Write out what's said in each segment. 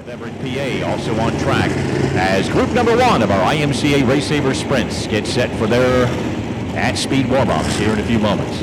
Everett, PA, also on track as group number 1 of our IMCA RaceSaver Sprints get set for their at-speed warm-ups here in a few moments.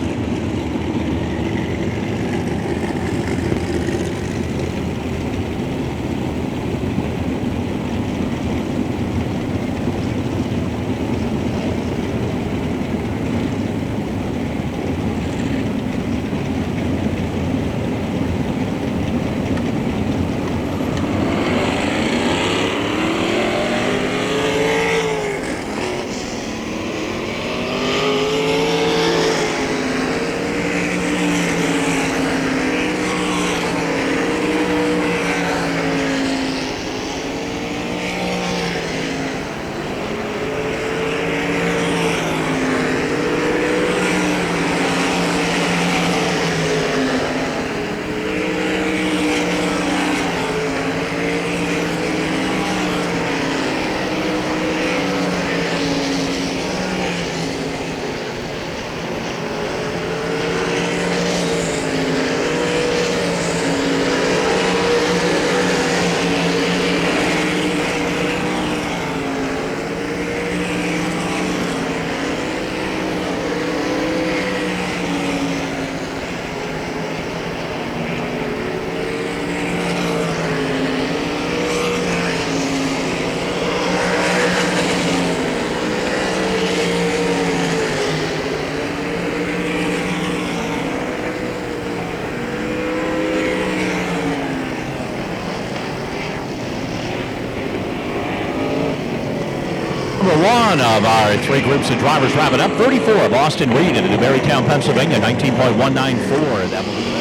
Number 1 of our 3 groups of drivers wrapping up. 34 of Austin Reed in Newberrytown, Pennsylvania, 19.194. That will be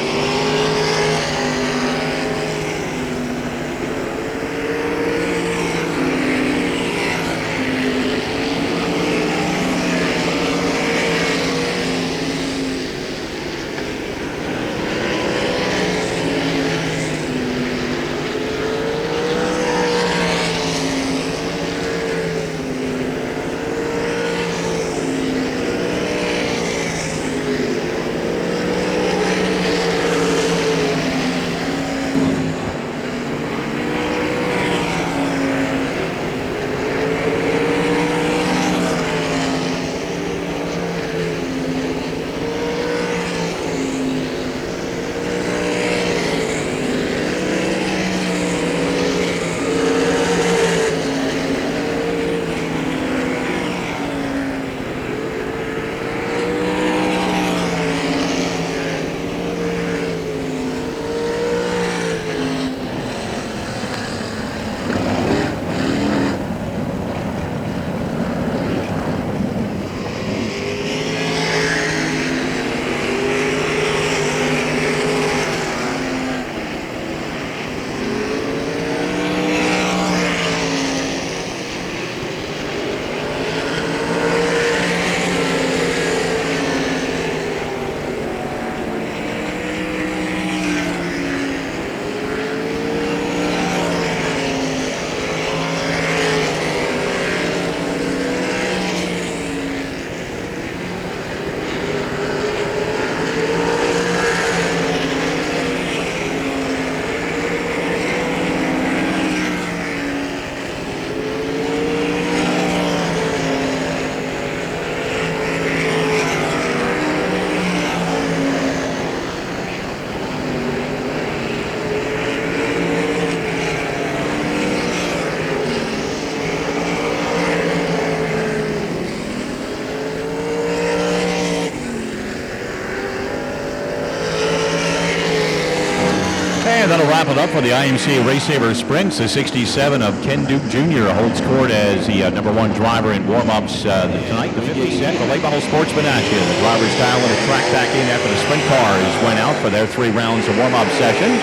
that'll wrap it up for the IMCA RaceSaver Sprints. The 67 of Ken Duke Jr. holds court as the number 1 driver in warm-ups tonight. The 50 set for late model Sportsman action. The drivers dialing the track back in after the sprint cars went out for their 3 rounds of warm-up session.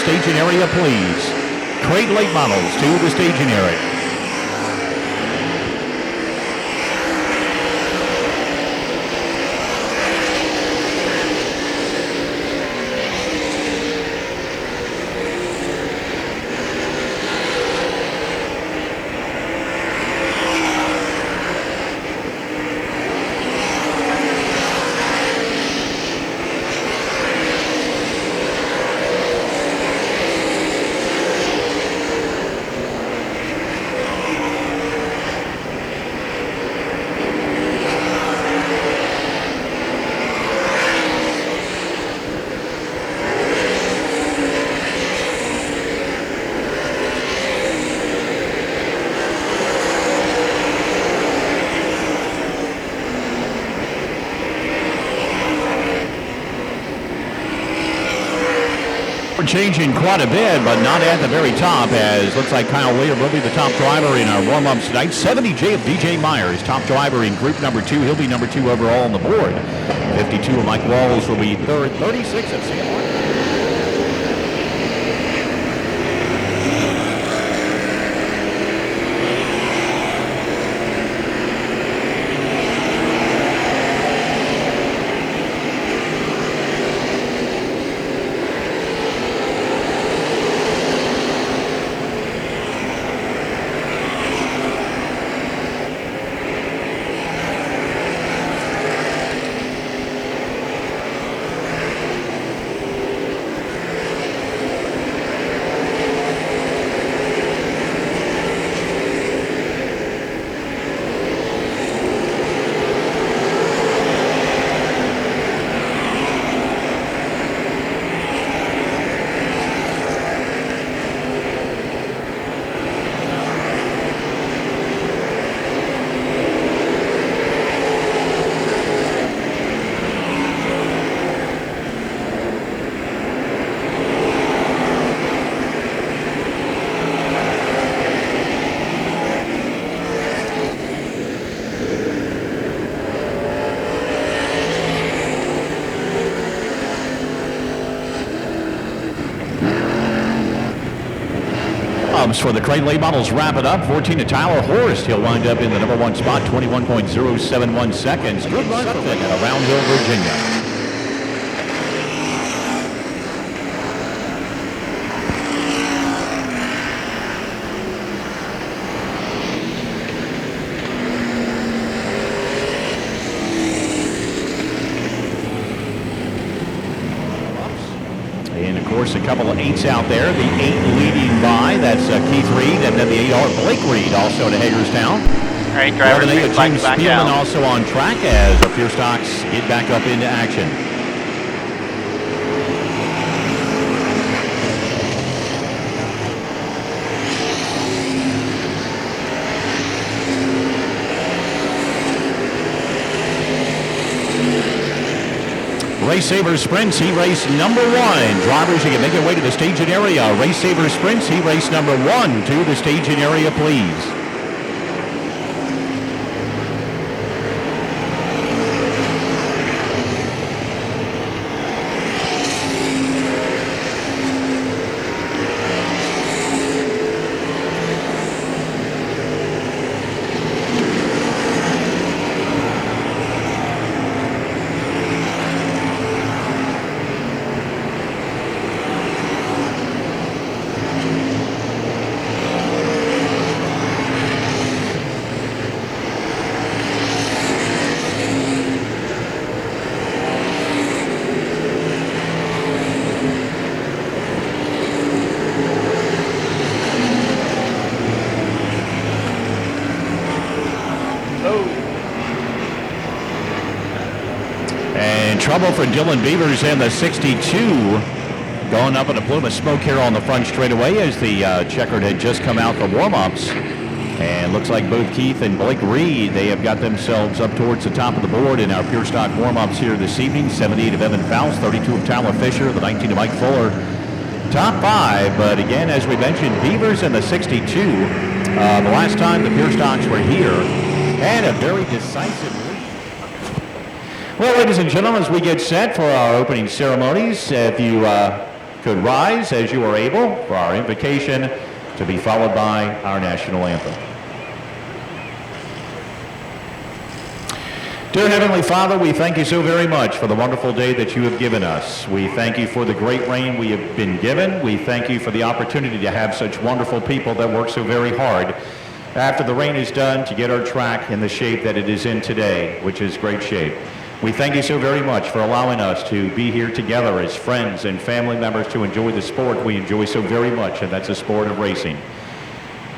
staging area, please. Crate late models to the staging area. We're changing quite a bit, but not at the very top, as looks like Kyle Lear will be the top driver in our warm-ups tonight. 70J of DJ Myers, top driver in group number 2. He'll be number 2 overall on the board. 52 of Mike Walls will be third. 36 of Sam Martin. For the crate late models, wrap it up. 14 to Tyler Horst. He'll wind up in the number 1 spot, 21.071 seconds. Good run for Vic at Round Hill, Virginia. A couple of 8s out there. The 8 leading by, that's Keith Reed, and then the 8R Blake Reed also to Hagerstown. All right, driver, James Spielman also on track as our Pure Stocks get back up into action. RaceSaver Sprints, he raced number 1. Drivers, you can make your way to the staging area. RaceSaver Sprints, he raced number 1 to the staging area, please. Trouble for Dylan Beavers in the 62. Going up in a plume of smoke here on the front straightaway as the checkered had just come out for warm-ups. And looks like both Keith and Blake Reed, they have got themselves up towards the top of the board in our Pure Stock warm-ups here this evening. 78 of Evan Fowles, 32 of Tyler Fisher, the 19 of Mike Fuller. Top 5, but again, as we mentioned, Beavers in the 62. The last time the Pure Stocks were here, and a very decisive lead. Well, ladies and gentlemen, as we get set for our opening ceremonies, if you could rise as you are able for our invocation to be followed by our national anthem. Dear Heavenly Father, we thank you so very much for the wonderful day that you have given us. We thank you for the great rain we have been given. We thank you for the opportunity to have such wonderful people that work so very hard after the rain is done to get our track in the shape that it is in today, which is great shape. We thank you so very much for allowing us to be here together as friends and family members to enjoy the sport we enjoy so very much, and that's the sport of racing.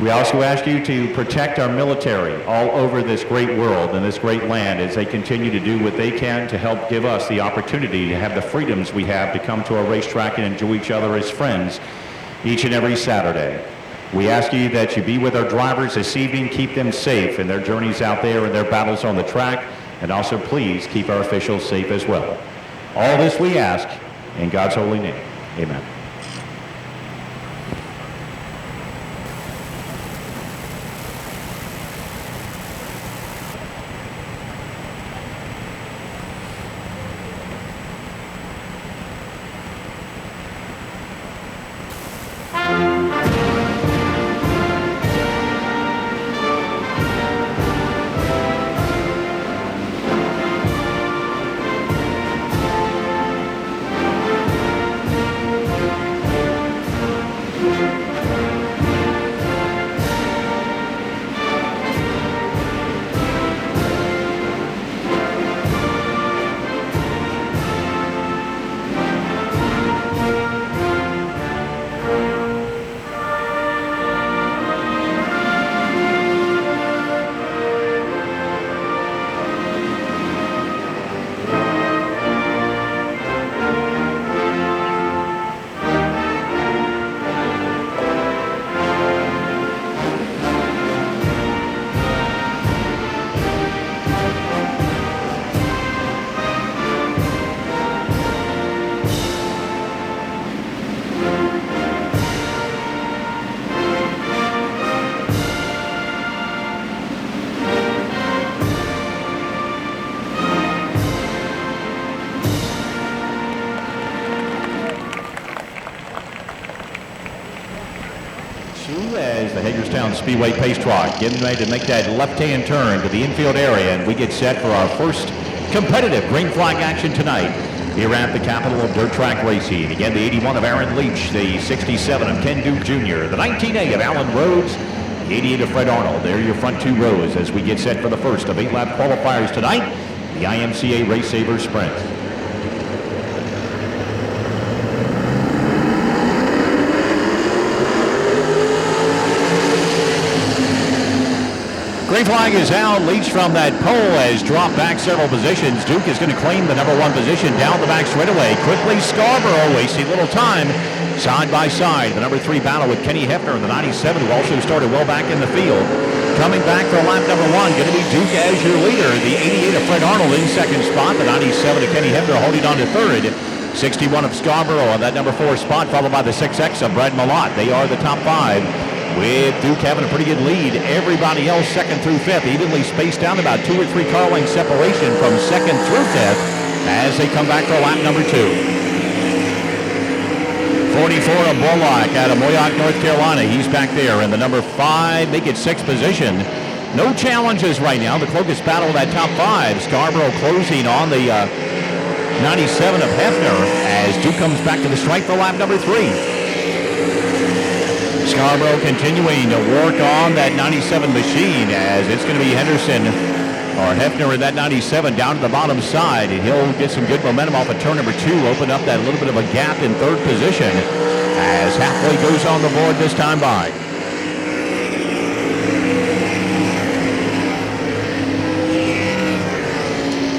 We also ask you to protect our military all over this great world and this great land as they continue to do what they can to help give us the opportunity to have the freedoms we have to come to a racetrack and enjoy each other as friends each and every Saturday. We ask you that you be with our drivers this evening, keep them safe in their journeys out there and their battles on the track, and also please keep our officials safe as well. All this we ask in God's holy name. Amen. As the Hagerstown Speedway pace truck getting ready to make that left-hand turn to the infield area, and we get set for our first competitive green flag action tonight here at the capital of dirt track racing. Again, the 81 of Aaron Leach, the 67 of Ken Duke Jr., the 19A of Alan Rhodes, the 88 of Fred Arnold. They're your front two rows as we get set for the first of 8-lap qualifiers tonight, the IMCA RaceSaver Sprint. Green flag is out. Leach from that pole has dropped back several positions. Duke is going to claim the number one position down the back straightaway. Quickly, Scarborough wasting little time. Side by side, the number 3 battle with Kenny Hefner in the 97, who also started well back in the field. Coming back for lap number 1, going to be Duke as your leader. The 88 of Fred Arnold in second spot. The 97 of Kenny Hefner holding on to third. 61 of Scarborough on that number 4 spot, followed by the 6X of Brad Malott. They are the top 5. With Duke having a pretty good lead. Everybody else second through fifth, evenly spaced out, about 2 or 3 car length separation from second through fifth as they come back for lap number 2. 44 of Bullock out of Moyock, North Carolina. He's back there in the number 5, make it 6th position. No challenges right now. The closest battle of that top 5. Scarborough closing on the 97 of Hefner as Duke comes back to the stripe for lap number 3. Scarborough continuing to work on that 97 machine as it's going to be Henderson or Hefner in that 97 down to the bottom side. And he'll get some good momentum off of turn number 2, open up that little bit of a gap in third position as halfway goes on the board this time by.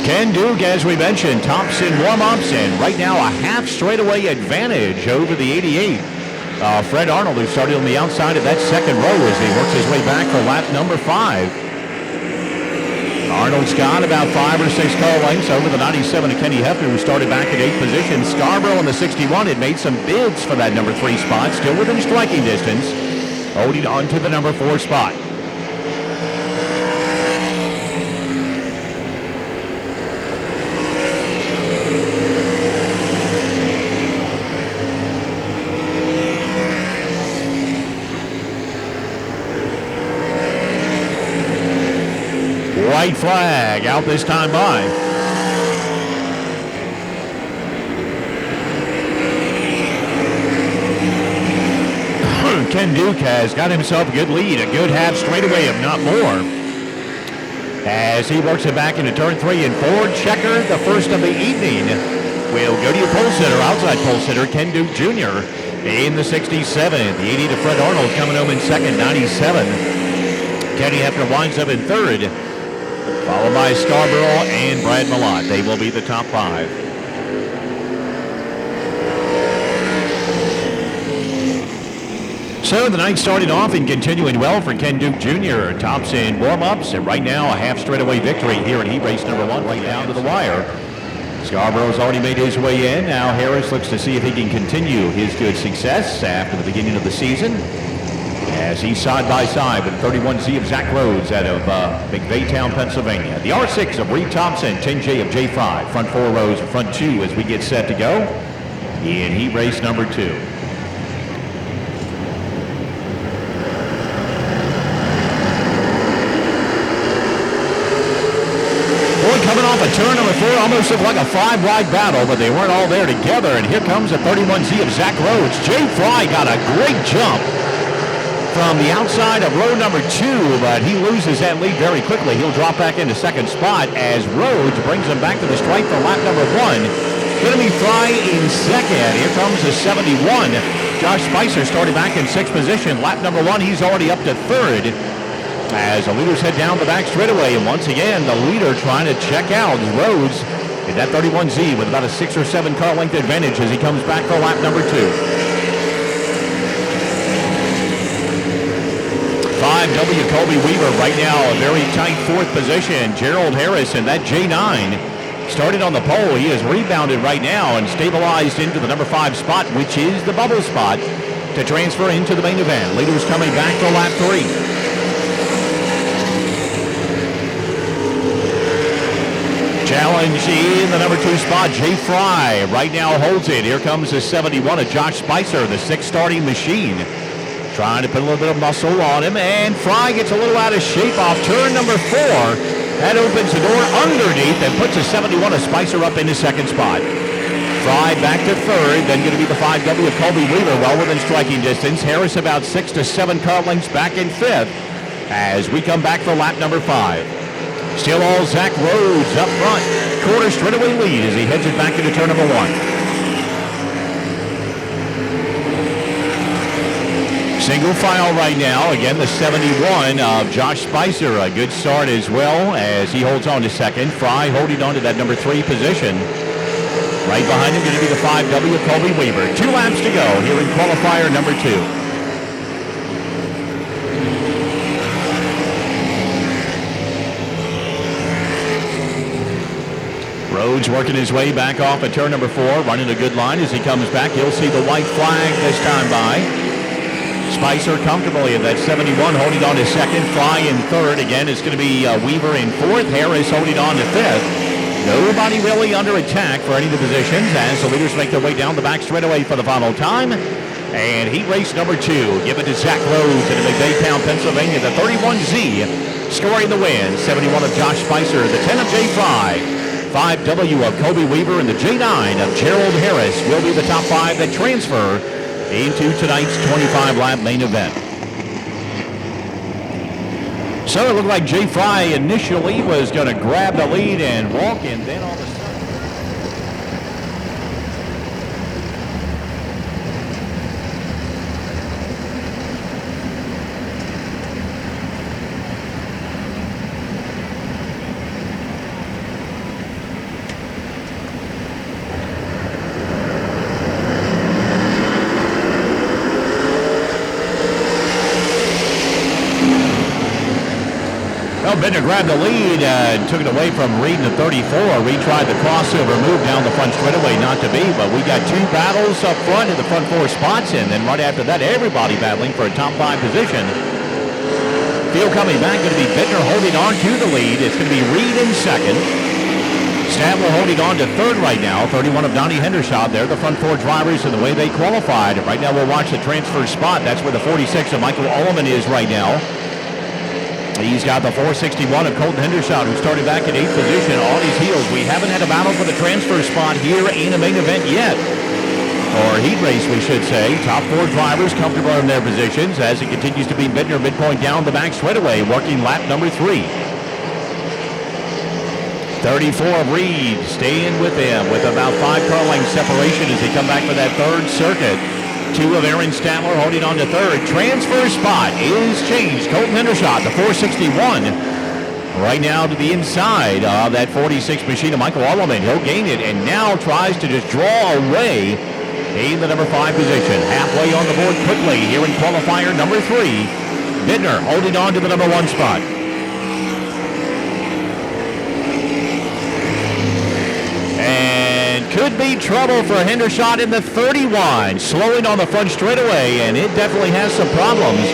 Ken Duke, as we mentioned, tops in warm-ups and right now a half straightaway advantage over the 88. Fred Arnold, who started on the outside of that second row as he works his way back for lap number 5. Arnold's got about 5 or 6 car lengths over the 97 of Kenny Hefner, who started back at 8th position. Scarborough in the 61 had made some bids for that number 3 spot, still within striking distance, holding on to the number 4 spot. White flag out this time by. Ken Duke has got himself a good lead, a good half straightaway, if not more. As he works it back into turn 3 and 4, Checker, the first of the evening, will go to your pole sitter, outside pole sitter, Ken Duke Jr. in the 67. The 80 to Fred Arnold coming home in second, 97. Kenny Hefner winds up in third, followed by Scarborough and Brad Malott. They will be the top 5. So the night started off and continuing well for Ken Duke Jr. Tops in warm-ups, and right now a half straightaway victory here in heat race number 1, right down to the wire. Scarborough's already made his way in. Now Harris looks to see if he can continue his good success after the beginning of the season, as he's side by side with 31Z of Zach Rhodes out of McVaytown, Pennsylvania. The R6 of Reed Thompson, 10J of J. Fry, front 4 rows and front 2 as we get set to go in heat race number 2. Coming off a turn number 4, almost looked like a 5-wide battle, but they weren't all there together. And here comes a 31Z of Zach Rhodes. Jay Fry got a great jump from the outside of row number 2, but he loses that lead very quickly. He'll drop back into second spot as Rhodes brings him back to the stripe for lap number 1. Going to be Fry in second. Here comes the 71. Josh Spicer started back in 6th position. Lap number 1, he's already up to 3rd. As the leaders head down the back straightaway, and once again, the leader trying to check out Rhodes in that 31Z with about a 6 or 7 car length advantage as he comes back for lap number 2. 5W Colby Weaver right now a very tight 4th position. Gerald Harris in that J9 started on the pole. He has rebounded right now and stabilized into the number 5 spot, which is the bubble spot, to transfer into the main event. Leaders coming back for lap 3. Challenge in the number 2 spot, Jay Fry right now holds it. Here comes the 71 of Josh Spicer, the 6th starting machine. Trying to put a little bit of muscle on him, and Fry gets a little out of shape off turn number 4. That opens the door underneath and puts the 71 of Spicer up into 2nd spot. Fry back to 3rd, then going to be the 5W of Colby Weaver, well within striking distance. Harris about 6 to 7 car lengths back in 5th as we come back for lap number 5. Still all Zach Rhodes up front. Quarter straightaway lead as he heads it back into turn number 1. Single file right now. Again, the 71 of Josh Spicer. A good start as well as he holds on to 2nd. Fry holding on to that number 3 position. Right behind him going to be the 5W of Colby Weaver. 2 laps to go here in qualifier number 2. Rhodes working his way back off at turn number 4, running a good line as he comes back. You'll see the white flag this time by. Spicer comfortably at that 71, holding on to 2nd. Fry in 3rd. Again, it's going to be Weaver in 4th. Harris holding on to 5th. Nobody really under attack for any of the positions as the leaders make their way down the back straightaway for the final time. And heat race number 2, give it to Zach Rhodes in McVaytown, Pennsylvania. The 31Z scoring the win. 71 of Josh Spicer, the 10 of Jay Fry. 5W of Colby Weaver and the J9 of Gerald Harris will be the top 5 that transfer into tonight's 25-lap main event. So it looked like Jay Fry initially was going to grab the lead and walk, and then all of a sudden... Bender grabbed the lead and took it away from Reed in the 34. Reed tried the crossover move down the front straightaway, not to be, but we got 2 battles up front in the front 4 spots, and then right after that, everybody battling for a top 5 position. Field coming back, going to be Bittner holding on to the lead. It's going to be Reed in 2nd. Stadler holding on to 3rd right now. 31 of Donnie Hendershot. They're the front 4 drivers and the way they qualified. Right now we'll watch the transfer spot. That's where the 46 of Michael Ullman is right now. He's got the 461 of Colton Hendershot, who started back in 8th position on his heels. We haven't had a battle for the transfer spot here in a main event yet. Or heat race, we should say. Top 4 drivers comfortable in their positions as it continues to be Bittner midpoint down the back straightaway, working lap number 3. 34 of Reed staying with him with about 5 car length separation as they come back for that 3rd circuit. 2 of Aaron Statler holding on to 3rd. Transfer spot is changed. Colton Hendershot, the 461. Right now to the inside of that 46 machine of Michael Alleman. He'll gain it and now tries to just draw away in the number 5 position. Halfway on the board quickly here in qualifier number 3. Bittner holding on to the number 1 spot. And could be trouble for Hendershot in the 31. Slowing on the front straightaway, and it definitely has some problems.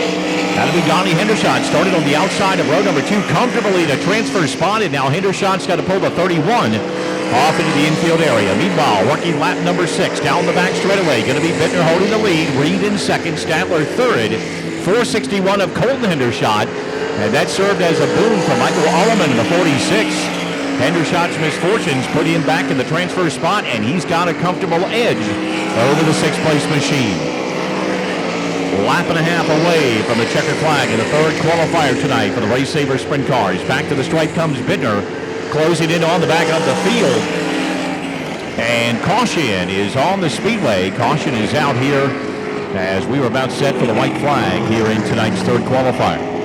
That'll be Donnie Hendershot. Started on the outside of row number 2 comfortably in a transfer spot, and now Hendershot's got to pull the 31 off into the infield area. Meanwhile, working lap number 6 down the back straightaway. Going to be Bittner holding the lead. Reed in 2nd, Statler 3rd. 461 of Colton Hendershot, and that served as a boon for Michael Alleman in the 46. Hendershot's misfortunes put him back in the transfer spot, and he's got a comfortable edge over the 6th place machine. Lap and a half away from the checker flag in the 3rd qualifier tonight for the RaceSaver Sprint Cars. Back to the stripe comes Bittner, closing in on the back of the field. And caution is on the speedway. Caution is out here as we were about set for the white flag here in tonight's 3rd qualifier.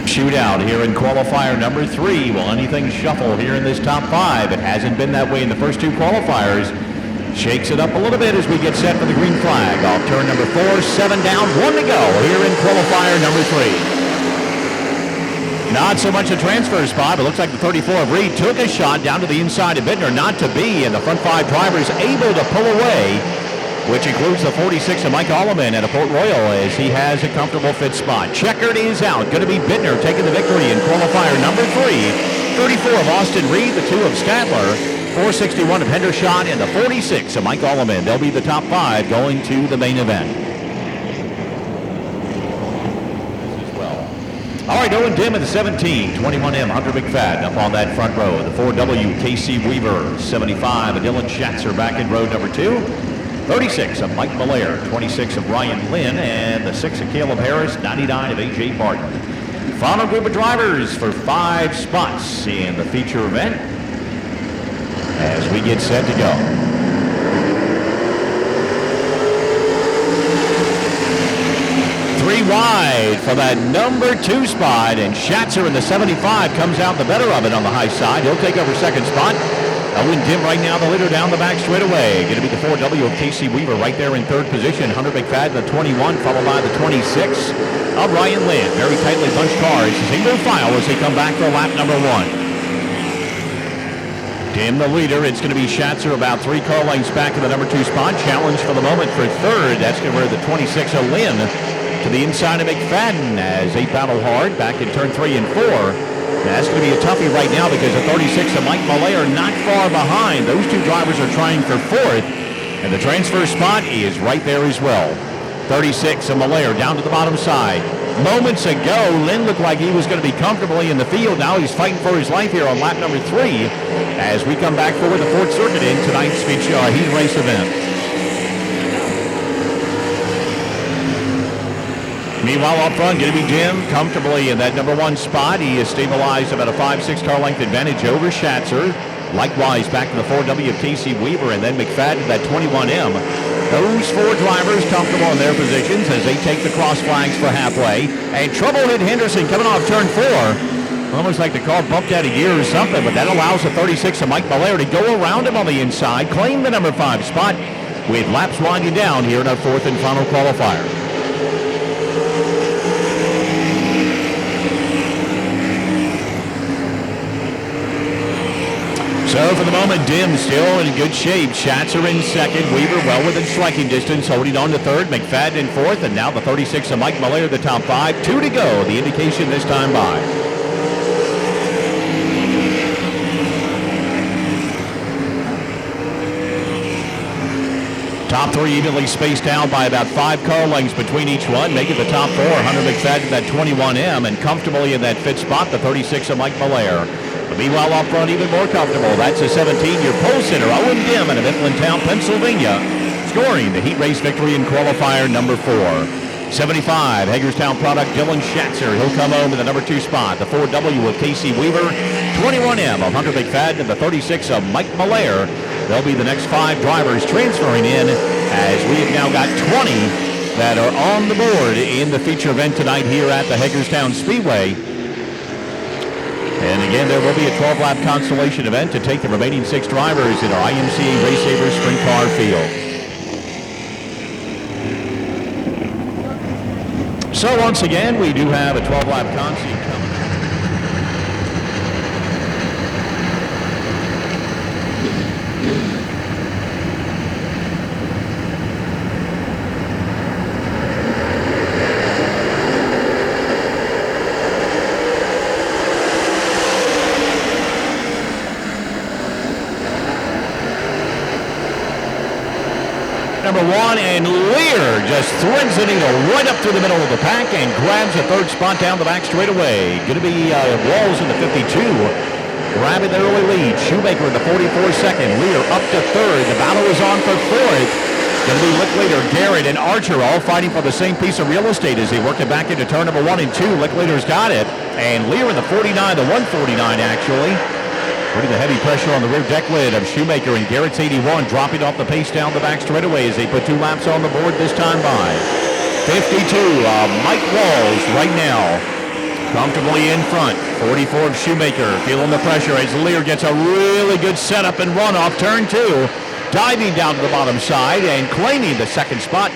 Shootout here in qualifier number 3. Will anything shuffle here in this top 5? It hasn't been that way in the first 2 qualifiers. Shakes it up a little bit as we get set for the green flag. Off turn number 4, 7 down, 1 to go here in qualifier number 3. Not so much a transfer spot, but looks like the 34 of Reed took a shot down to the inside of Bittner, not to be, and the front 5 drivers able to pull away, which includes the 46 of Mike Alleman at a Port Royal as he has a comfortable fit spot. Checkered is out. Going to be Bittner taking the victory in qualifier number 3. 34 of Austin Reed, the 2 of Statler, 461 of Hendershot, and the 46 of Mike Alleman. They'll be the top 5 going to the main event. All right, Owen Dim at the 17, 21M, Hunter McFadden up on that front row. The 4W, Casey Weaver, 75 of Dylan Schatzer back in row number 2. 36 of Mike Malaire, 26 of Ryan Lynn, and the 6 of Caleb Harris, 99 of A.J. Barton. Final group of drivers for 5 spots in the feature event as we get set to go. Three wide for that number 2 spot, and Schatzer in the 75 comes out the better of it on the high side. He'll take over 2nd spot. Owen Dim right now the leader down the back straightaway. Going to be the 4W of Casey Weaver right there in 3rd position. Hunter McFadden, the 21, followed by the 26 of Ryan Lynn. Very tightly bunched cars. Single file as they come back for lap number 1. Dim the leader. It's going to be Schatzer about 3 car lengths back in the number 2 spot. Challenge for the moment for 3rd. That's going to be the 26 of Lynn to the inside of McFadden as they battle hard back in turn 3 and 4. That's going to be a toughie right now because the 36 of Mike Malaire not far behind. Those 2 drivers are trying for 4th, and the transfer spot is right there as well. 36 of Malaire down to the bottom side. Moments ago, Lynn looked like he was going to be comfortably in the field. Now he's fighting for his life here on lap number 3 as we come back for the 4th circuit in tonight's feature heat race event. Meanwhile, up front, going to be Jim comfortably in that number 1 spot. He is stabilized about a 5-6 car length advantage over Schatzer. Likewise, back to the 4W of Casey Weaver, and then McFadden, that 21M. Those 4 drivers comfortable in their positions as they take the cross flags for halfway. And trouble hit Henderson coming off turn 4. Almost like the car bumped out a gear or something, but that allows the 36 of Mike Malaire to go around him on the inside, claim the number 5 spot with laps winding down here in our 4th and final qualifier. So for the moment, Dim still in good shape. Schatzer in 2nd, Weaver well within striking distance, holding on to 3rd, McFadden in 4th, and now the 36 of Mike Malaire, the top 5. 2 to go, the indication this time by. Top three evenly spaced out by about 5 car lengths between each one, making the top four. Hunter McFadden, that 21M, and comfortably in that fifth spot, the 36 of Mike Malaire. But meanwhile, up front, even more comfortable. That's a 17-year pole sitter, Owen Dim, out of Mifflintown, Pennsylvania, scoring the heat race victory in qualifier number 4. 75, Hagerstown product, Dylan Schatzer. He'll come home in the number 2 spot. The 4W of Casey Weaver, 21M of Hunter McFadden, and the 36 of Mike Malaire. They'll be the next 5 drivers transferring in, as we have now got 20 that are on the board in the feature event tonight here at the Hagerstown Speedway. And again, there will be a 12-lap consolation event to take the remaining 6 drivers in our IMCA RaceSaver Sprint Car field. So once again, we do have a 12-lap consi coming. Number 1, and Lear just threads the needle right up through the middle of the pack and grabs a 3rd spot down the back straightaway. Going to be Walls in the 52, grabbing the early lead. Shoemaker in the 44-second. Lear up to 3rd. The battle is on for 4th. Going to be Licklider, Garrett, and Archer all fighting for the same piece of real estate as they work it back into turn number 1 and 2. Licklider's got it, and Lear in the 49, the 149 actually. Putting the heavy pressure on the rear deck lid of Shoemaker, and Garrett's 81 dropping off the pace down the back straightaway as they put 2 laps on the board this time by. 52, Mike Walls right now comfortably in front. 44 of Shoemaker feeling the pressure as Lear gets a really good setup and run off turn 2. Diving down to the bottom side and claiming the 2nd spot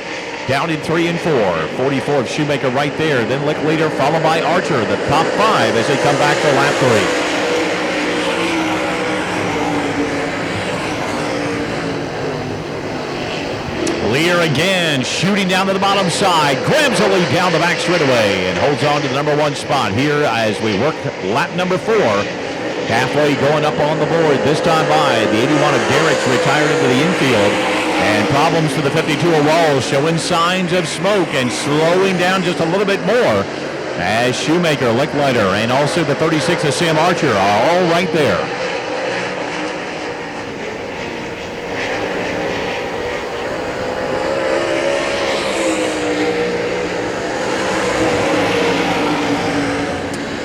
down in 3 and 4. 44 of Shoemaker right there. Then Licklider followed by Archer, the top 5 as they come back for lap 3. Lear again, shooting down to the bottom side, grabs a lead down the back straightaway and holds on to the number 1 spot here as we work lap number 4. Halfway going up on the board, this time by the 81 of Garrett's retired into the infield. And problems for the 52 of Walls, showing signs of smoke and slowing down just a little bit more as Shoemaker, Licklider, and also the 36 of Sam Archer are all right there.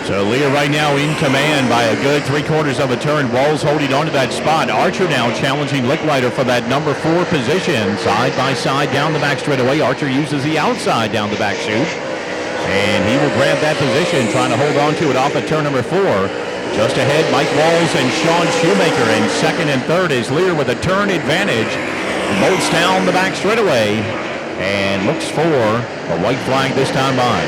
So Lear right now in command by a good 3/4 of a turn. Walls holding on to that spot. Archer now challenging Licklider for that number 4 position. Side by side down the back straightaway. Archer uses the outside down the back chute. And he will grab that position, trying to hold on to it off at turn number 4. Just ahead, Mike Walls and Sean Shoemaker in 2nd and 3rd is Lear with a turn advantage. Bolts down the back straightaway and looks for a white flag this time by.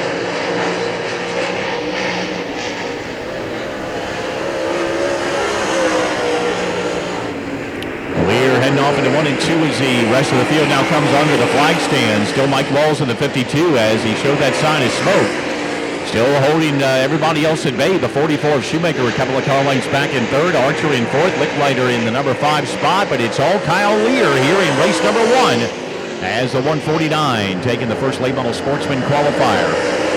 Heading off into 1 and 2 as the rest of the field now comes under the flag stand. Still Mike Walls in the 52 as he showed that sign of smoke. Still holding everybody else at bay. The 44 of Shoemaker a couple of car lengths back in 3rd. Archer in 4th. Licklider in the number 5 spot. But it's all Kyle Lear here in race number 1 as the 149 taking the first late model Sportsman qualifier.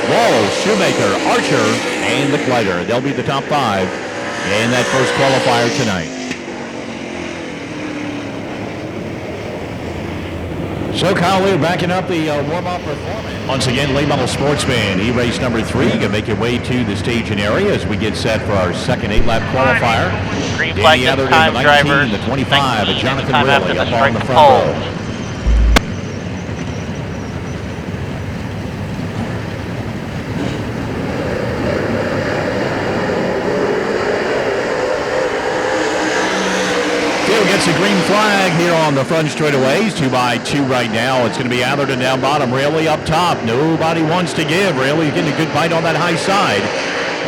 Walls, Shoemaker, Archer, and Licklider. They'll be the top 5 in that first qualifier tonight. So Kyle Lear backing up the warm-up performance. Once again, late model Sportsman, race number 3. You can make your way to the staging area as we get set for our second 8-lap qualifier. Green flag this time, the 19, driver. The 25, 19, Jonathan time after Riley the up strike on the the front pole. row. Gets a green flag here on the front straightaways. 2x2 right now. It's going to be Atherton down bottom, Rayleigh up top. Nobody wants to give. Rayleigh getting a good bite on that high side.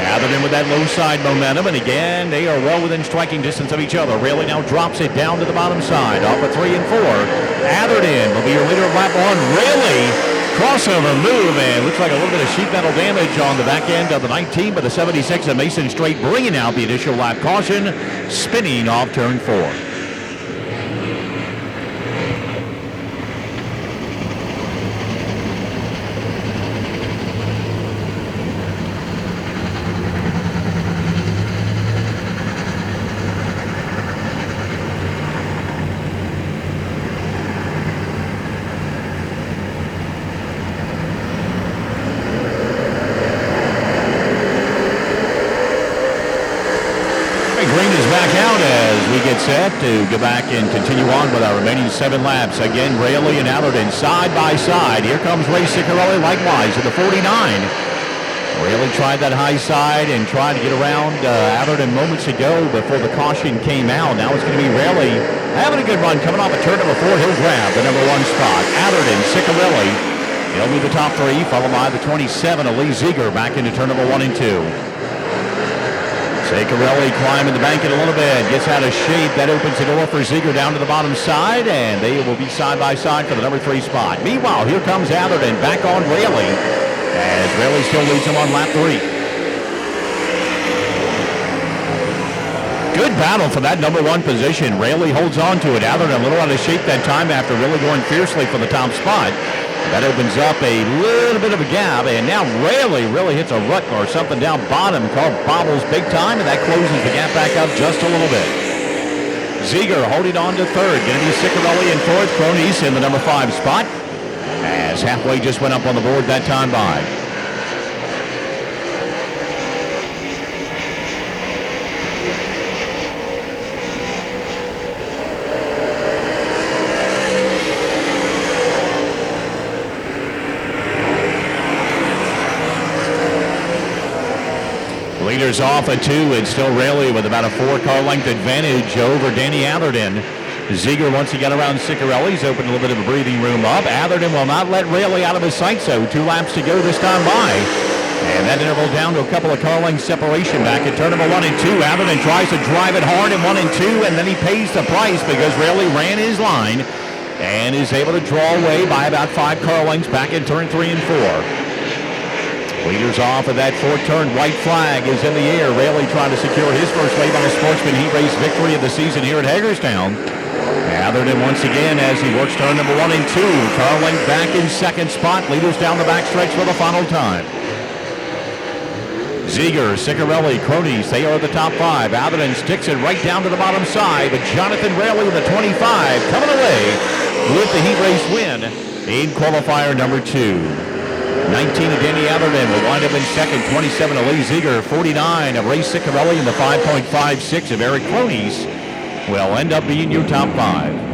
Atherton with that low side momentum, and again, they are well within striking distance of each other. Rayleigh now drops it down to the bottom side, off of 3 and 4. Atherton will be your leader of lap 1. Rayleigh, crossover move, and looks like a little bit of sheet metal damage on the back end of the 19, but the 76 of Mason Strait bringing out the initial lap caution, spinning off turn 4. we get set to go back and continue on with our remaining 7 laps. Again, Raley and Allerton side by side. Here comes Ray Ciccarelli likewise at the 49. Raley tried that high side and tried to get around Allerton moments ago before the caution came out. Now it's going to be Raley having a good run coming off of turn number 4. He'll grab the number 1 spot. Allerton, Ciccarelli, he'll be the top 3, followed by the 27, Lee Ziegler, back into turn number 1 and 2. Ciccarelli climbing the bank in a little bit, gets out of shape. That opens the door for Ziegler down to the bottom side, and they will be side by side for the number 3 spot. Meanwhile, here comes Allerton back on Raley, as Raley still leads him on lap 3. Good battle for that number 1 position. Raley holds on to it. Allerton a little out of shape that time after really going fiercely for the top spot. That opens up a little bit of a gap, and now Raley really hits a rut or something down bottom called bobbles big time, and that closes the gap back up just a little bit. Ziegler holding on to 3rd. Going to be Ciccarelli in 4th. Cronise in the number 5 spot, as halfway just went up on the board that time by. Leaders off at 2. It's still Raley with about a 4-car length advantage over Danny Allerton. Ziegler, once he got around Ciccarelli, he's opened a little bit of a breathing room up. Allerton will not let Raley out of his sight, so 2 laps to go this time by. And that interval down to a couple of car length separation back at turn number 1 and 2. Allerton tries to drive it hard in 1 and 2, and then he pays the price because Raley ran his line and is able to draw away by about 5 car lengths back in turn 3 and 4. Leaders off of that 4th turn. White flag is in the air. Raley trying to secure his first late model Sportsman heat race victory of the season here at Hagerstown. Allerton once again as he works turn number 1 and 2. Car length back in 2nd spot. Leaders down the backstretch for the final time. Ziegler, Ciccarelli, Cronise, they are the top 5. Allerton sticks it right down to the bottom side, but Jonathan Raley, the 25, coming away with the heat race win in qualifier number 2. 19 of Danny Allerton will wind up in 2nd. 27 of Lee Ziegler. 49 of Ray Ciccarelli, and the 5.56 of Eric Cronise will end up being your top 5.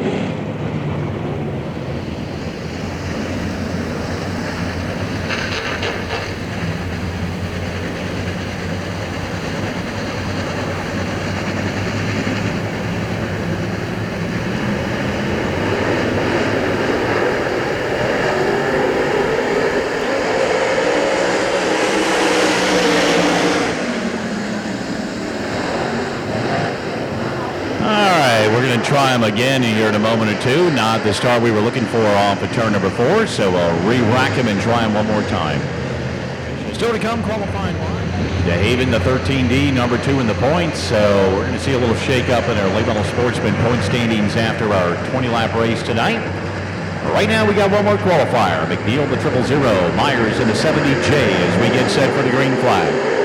Try him again here in a moment or two. Not the star we were looking for off of turn number 4, so we'll re-rack him and try him one more time. Still to come, qualifying line. DeHaven, the 13D, number 2 in the points, so we're going to see a little shake-up in our late model Sportsman point standings after our 20-lap race tonight. Right now, we got one more qualifier. McNeil, the 000, Myers in the 70J as we get set for the green flag.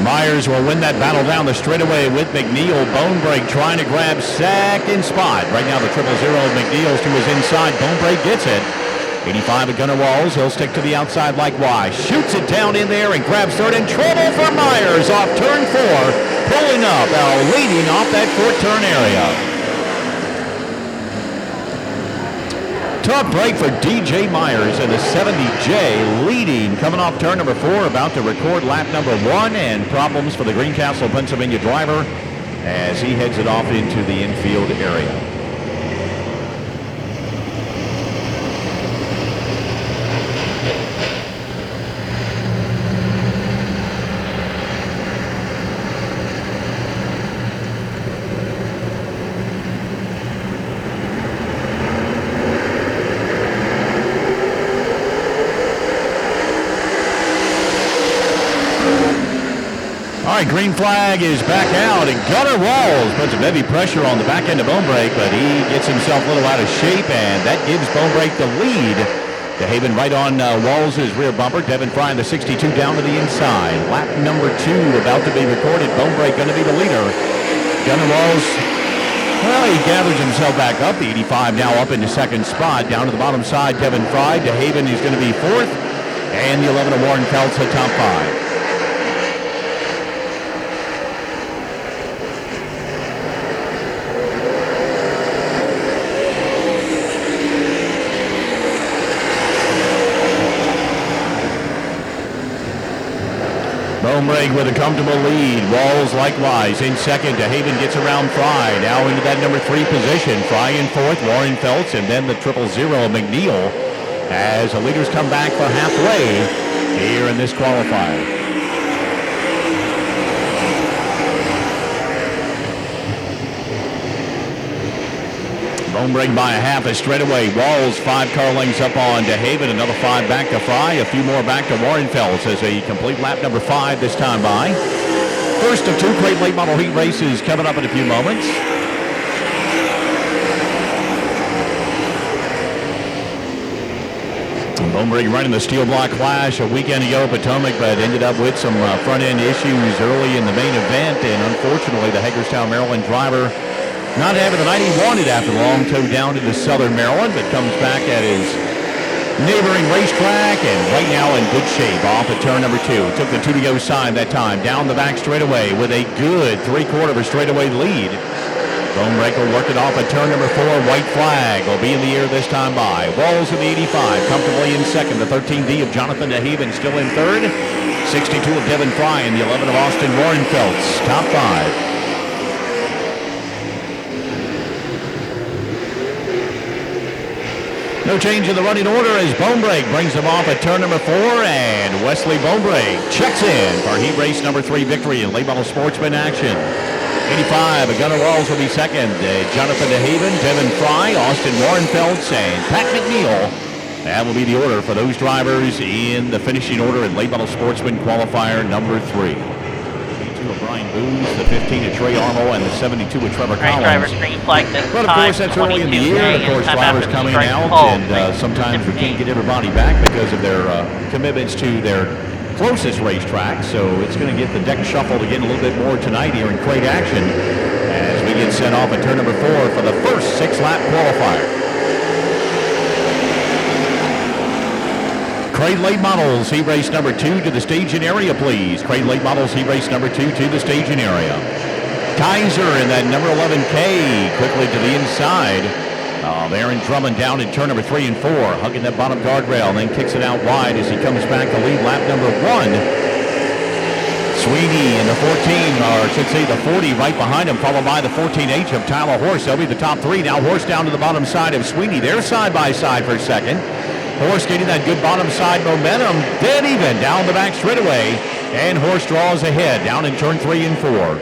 Myers will win that battle down the straightaway with McNeil. Bonebrake trying to grab 2nd spot. Right now the 000 McNeil's to his inside. Bonebrake gets it. 85 at Gunnar Walls. He'll stick to the outside likewise. Shoots it down in there and grabs 3rd. In trouble for Myers off turn 4. Pulling up, leading off that 4th turn area. Tough break for DJ Myers in the 70J, leading coming off turn number 4, about to record lap number 1, and problems for the Greencastle, Pennsylvania driver as he heads it off into the infield area. All right, green flag is back out, and Gunnar Walls puts some heavy pressure on the back end of Bonebrake, but he gets himself a little out of shape, and that gives Bonebrake the lead. DeHaven right on Walls' rear bumper. Devin Fry in the 62 down to the inside. Lap number 2 about to be recorded. Bonebrake going to be the leader. Gunnar Walls, well, he gathers himself back up. The 85 now up into 2nd spot. Down to the bottom side, Devin Fry. DeHaven is going to be 4th, and the 11 of Warren Feltz at top 5. Bonebrake with a comfortable lead. Walls likewise in second. DeHaven gets around Fry. Now into that number 3 position. Fry in fourth. Warren Feltz, and then the 000 McNeil as the leaders come back for halfway here in this qualifier. Bonebrake by a half a straightaway. Walls 5 car lengths up on DeHaven. Another 5 back to Fry. A few more back to Warren Feltz as a complete lap number 5 this time by. First of 2 crate late model heat races coming up in a few moments. Bonebrake running the steel block clash a weekend ago at Potomac, but ended up with some front end issues early in the main event, and unfortunately the Hagerstown, Maryland driver not having the night he wanted after the long tow down into southern Maryland, but comes back at his neighboring racetrack and right now in good shape off at turn number 2. Took the 2 to go sign that time down the back straightaway with a good 3/4 of a straightaway lead. Bonebrake will work it off at turn number 4. White flag will be in the air this time by. Walls in the 85, comfortably in second. The 13D of Jonathan DeHaven still in third. 62 of Devin Fry and the 11 of Austin Warren Feltz. Top 5. No change in the running order as Bonebrake brings them off at turn number 4, and Wesley Bonebrake checks in for heat race number 3 victory in late model Sportsman action. 85, Gunnar Walls will be second. Jonathan DeHaven, Devin Fry, Austin Warren Feltz, and Pat McNeil. That will be the order for those drivers in the finishing order in late model Sportsman qualifier number 3. Of Brian Booz, the 15 of Trey Armo, and the 72 of Trevor Collins. Driver green flag this but of course, that's early in the year. Of course, drivers coming out, and sometimes we can't get everybody back because of their commitments to their closest racetrack. So it's going to get the deck shuffled again a little bit more tonight here in crate action as we get set off at turn number 4 for the first 6-lap qualifier. Crate late models, heat race number 2 to the staging area, please. Crate late models, heat race number 2 to the staging area. Kaiser in that number 11K, quickly to the inside. Aaron Drummond down in turn number 3 and 4, hugging that bottom guardrail, and then kicks it out wide as he comes back to lead lap number 1. Sweeney in the 14, or I should say the 40 right behind him, followed by the 14H of Tyler Horse. They'll be the top 3. Now Horse down to the bottom side of Sweeney. They're side by side for second. Horse getting that good bottom side momentum, dead even down the back straightaway, and Horse draws ahead down in turn 3 and 4.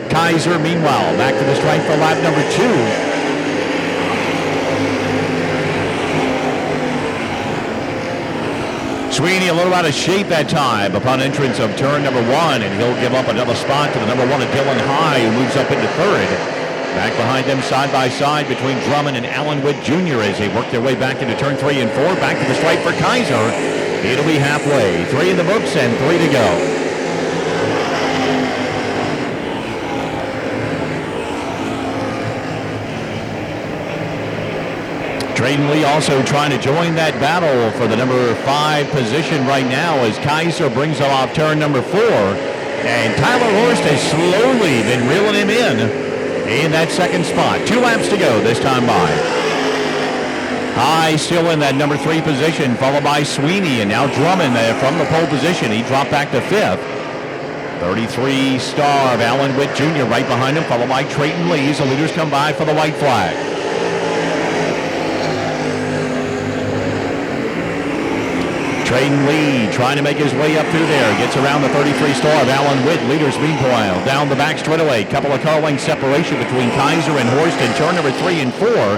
Kaiser, meanwhile, back to the stripe for lap number 2. Sweeney a little out of shape that time upon entrance of turn number 1, and he'll give up another spot to the number 1 of Dylan High, who moves up into third. Back behind them side by side between Drummond and Allen Witt Jr. as they work their way back into turn 3 and 4. Back to the stripe for Kaiser. It'll be halfway. 3 in the books and 3 to go. Drayden Lee also trying to join that battle for the number 5 position right now as Kaiser brings him off turn number 4. And Tyler Horst has slowly been reeling him in that second spot. 2 laps to go this time by. High still in that number 3 position, followed by Sweeney, and now Drummond from the pole position. He dropped back to 5th. 33 star of Allen Witt Jr. right behind him, followed by Drayden Lee. The leaders come by for the white flag. Drayden Lee trying to make his way up through there. Gets around the 33 star of Allen Witt. Leaders meanwhile down the back straightaway. Couple of car length separation between Kaiser and Horst in turn number 3 and 4.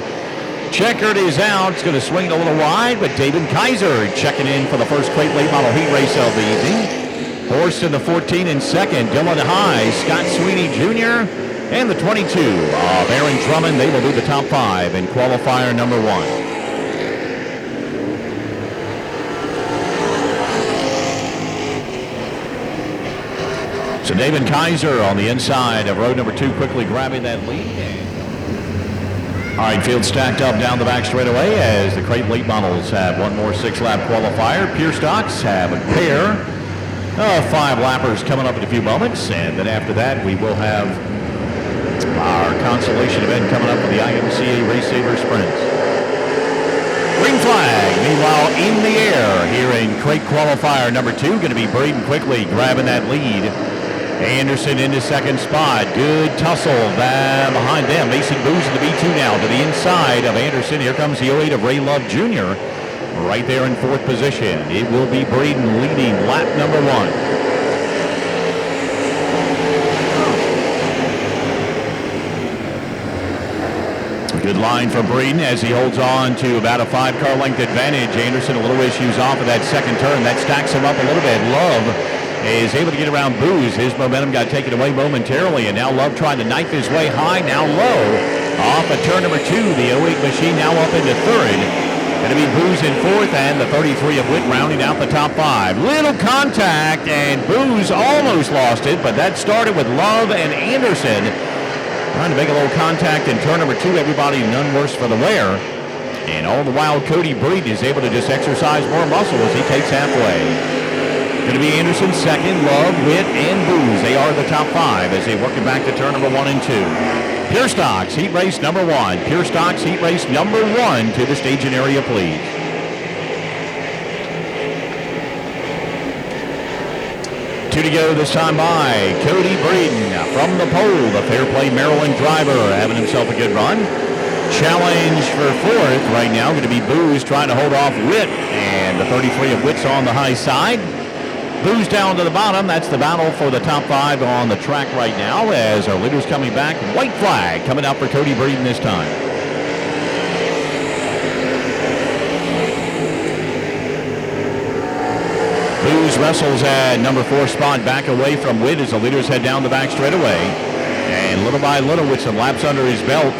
Checkered is out. It's going to swing a little wide, but David Kaiser checking in for the first crate late model heat race of the evening. Horst in the 14 in second. Dylan High, Scott Sweeney Jr., and the 22 of Aaron Drummond. They will do the top 5 in qualifier number 1. So David Kaiser on the inside of road number 2, quickly grabbing that lead. All right, field stacked up down the back straightaway as the crate late models have one more 6-lap qualifier. Pure Stocks have a pair of 5 lappers coming up in a few moments, and then after that we will have our consolation event coming up for the IMCA RaceSaver Sprints. Green flag, meanwhile, in the air here in crate qualifier number 2. Going to be Braden quickly grabbing that lead. Anderson into second spot. Good tussle behind them. Mason Booz in the B2 now to the inside of Anderson. Here comes the 08 of Ray Love Jr. right there in 4th position. It will be Braden leading lap number 1. Good line from Braden as he holds on to about a 5-car length advantage. Anderson a little issues off of that second turn. That stacks him up a little bit. Love is able to get around Booz. His momentum got taken away momentarily, and now Love trying to knife his way high, now low. Off of turn number 2, the 08 machine now up into 3rd. Going to be Booz in 4th, and the 33 of Witt rounding out the top 5. Little contact, and Booz almost lost it, but that started with Love and Anderson trying to make a little contact in turn number 2. Everybody none worse for the wear. And all the while, Cody Breeden is able to just exercise more muscle as he takes halfway. Going to be Anderson second, Love, Witt, and Booz. They are the top 5 as they work it back to turn number 1 and 2. Pure Stocks Heat Race number 1. Pure Stocks Heat Race number 1 to the staging area, please. Two to go this time by Cody Breeden from the pole. The Fair Play Maryland driver having himself a good run. Challenge for 4th right now going to be Booz trying to hold off Witt, and the 33 of Witt's on the high side. Booz down to the bottom. That's the battle for the top 5 on the track right now as our leader's coming back. White flag coming out for Cody Breeden this time. Booz wrestles at number 4 spot back away from Witt as the leaders head down the back straightaway. And little by little with some laps under his belt,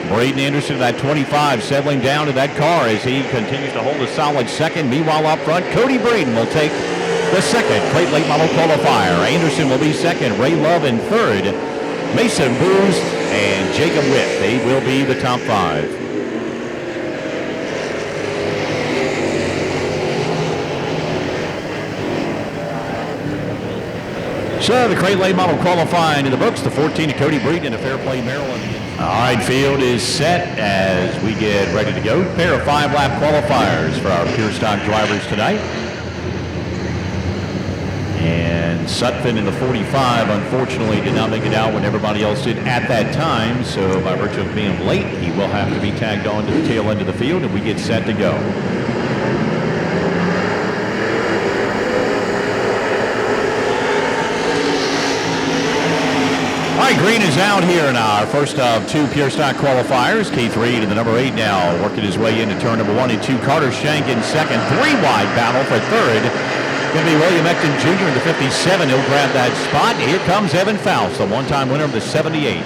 Braden Anderson at 25 settling down to that car as he continues to hold a solid second. Meanwhile up front, Cody Breeden will take the second crate late model qualifier. Anderson will be second, Ray Love in 3rd. Mason Booz and Jacob Witt, they will be the top 5. So the crate late model qualifying in the books, the 14 of Cody Breeden and the Fair Play Maryland. All right, field is set as we get ready to go. Pair of 5-lap qualifiers for our Pure Stock drivers tonight. And Sutphin in the 45 unfortunately did not make it out when everybody else did at that time. So by virtue of being late, he will have to be tagged on to the tail end of the field and we get set to go. All right, green is out here in our first of 2 Pure Stock qualifiers. Keith Reed in the number 8 now working his way into turn number 1 and 2. Carter Shank in second. 3-wide battle for 3rd. Going to be William Ecton Jr. in the 57. He'll grab that spot. Here comes Evan Faust, the one-time winner of the 78.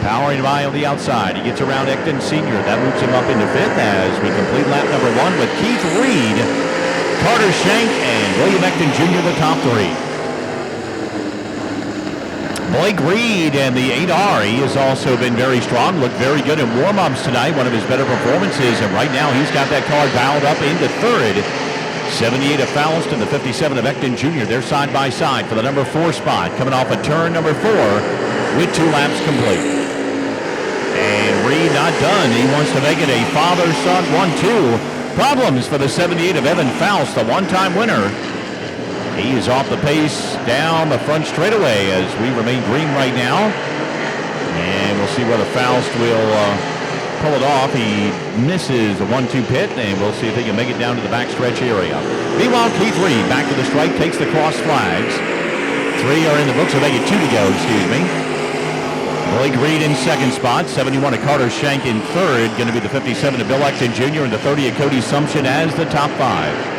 Powering by on the outside. He gets around Ecton Sr. That moves him up into 5th as we complete lap number 1 with Keith Reed, Carter Shank, and William Ecton Jr. the top 3. Blake Reed and the 8R, he has also been very strong, looked very good in warm-ups tonight, one of his better performances, and right now he's got that car dialed up into 3rd. 78 of Faust and the 57 of Ecton Jr., they're side by side for the number 4 spot, coming off of turn number 4 with 2 laps complete. And Reed not done, he wants to make it a father-son 1-2. Problems for the 78 of Evan Faust, the one-time winner. He is off the pace down the front straightaway as we remain green right now. And we'll see whether Faust will pull it off. He misses a 1-2 pit, and we'll see if he can make it down to the backstretch area. Meanwhile, Keith Reed back to the stripe, takes the cross flags. 3 are in the books, so they get 2 to go, excuse me. Blake Reed in second spot, 71 of Carter Shank in 3rd. Going to be the 57 of Bill Ecton Jr. and the 30 of Cody Sumption as the top 5.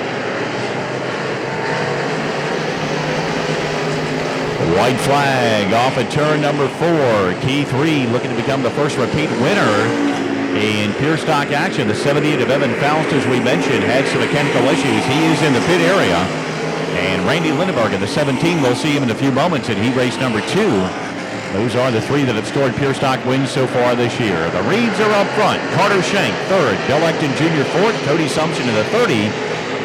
White flag off at turn number 4. Keith Reed looking to become the first repeat winner in Pure Stock action. The 78 of Evan Faust, as we mentioned, had some mechanical issues. He is in the pit area. And Randy Lindenberg in the 17, we'll see him in a few moments in heat race number 2. Those are the 3 that have scored Pure Stock wins so far this year. The Reeds are up front. Carter Shank, 3rd. Bill Ecton Jr., 4th. Cody Sumption in the 30.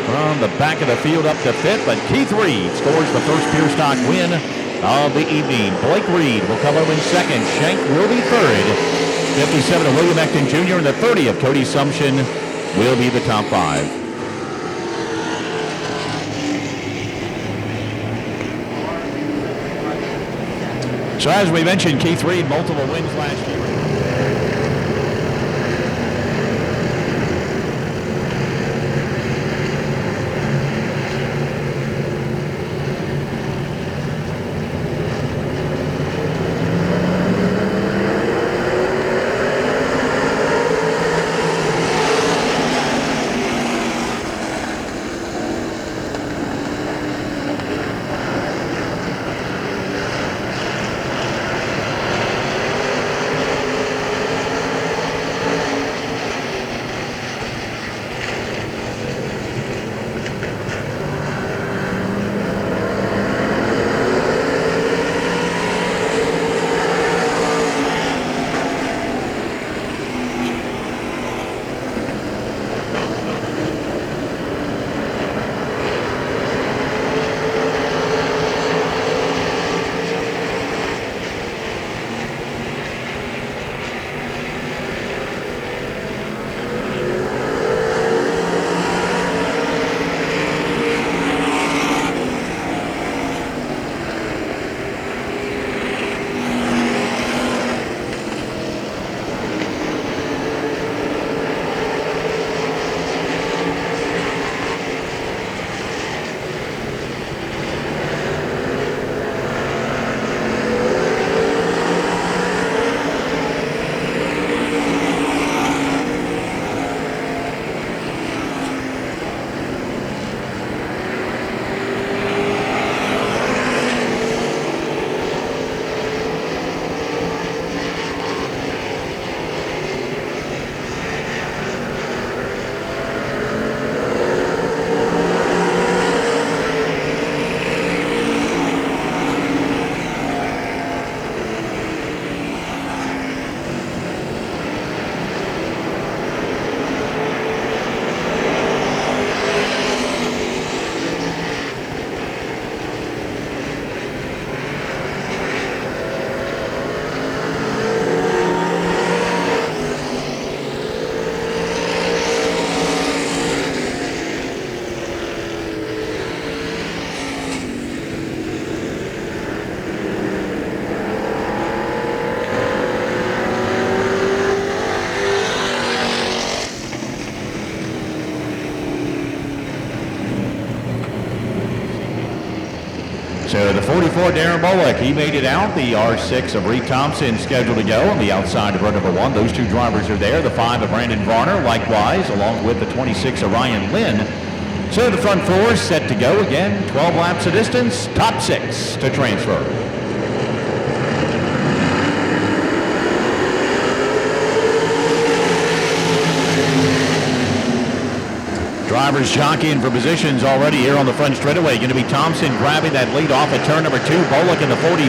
From the back of the field up to 5th. But Keith Reed scores the first Pure Stock win of the evening. Blake Reed will come over in second. Shank will be 3rd. 57 of William Ecton Jr. and the 30 of Cody Sumption will be the top 5. So as we mentioned, Keith Reed, multiple wins last year. So the 44, Darren Bullock, he made it out. The R6 of Reed Thompson scheduled to go on the outside of row number 1. Those 2 drivers are there. The 5 of Brandon Varner, likewise, along with the 26 of Ryan Lynn. So the front 4 set to go again. 12 laps of distance, top 6 to transfer. Drivers jockeying for positions already here on the front straightaway. Going to be Thompson grabbing that lead off at turn number 2. Bullock in the 44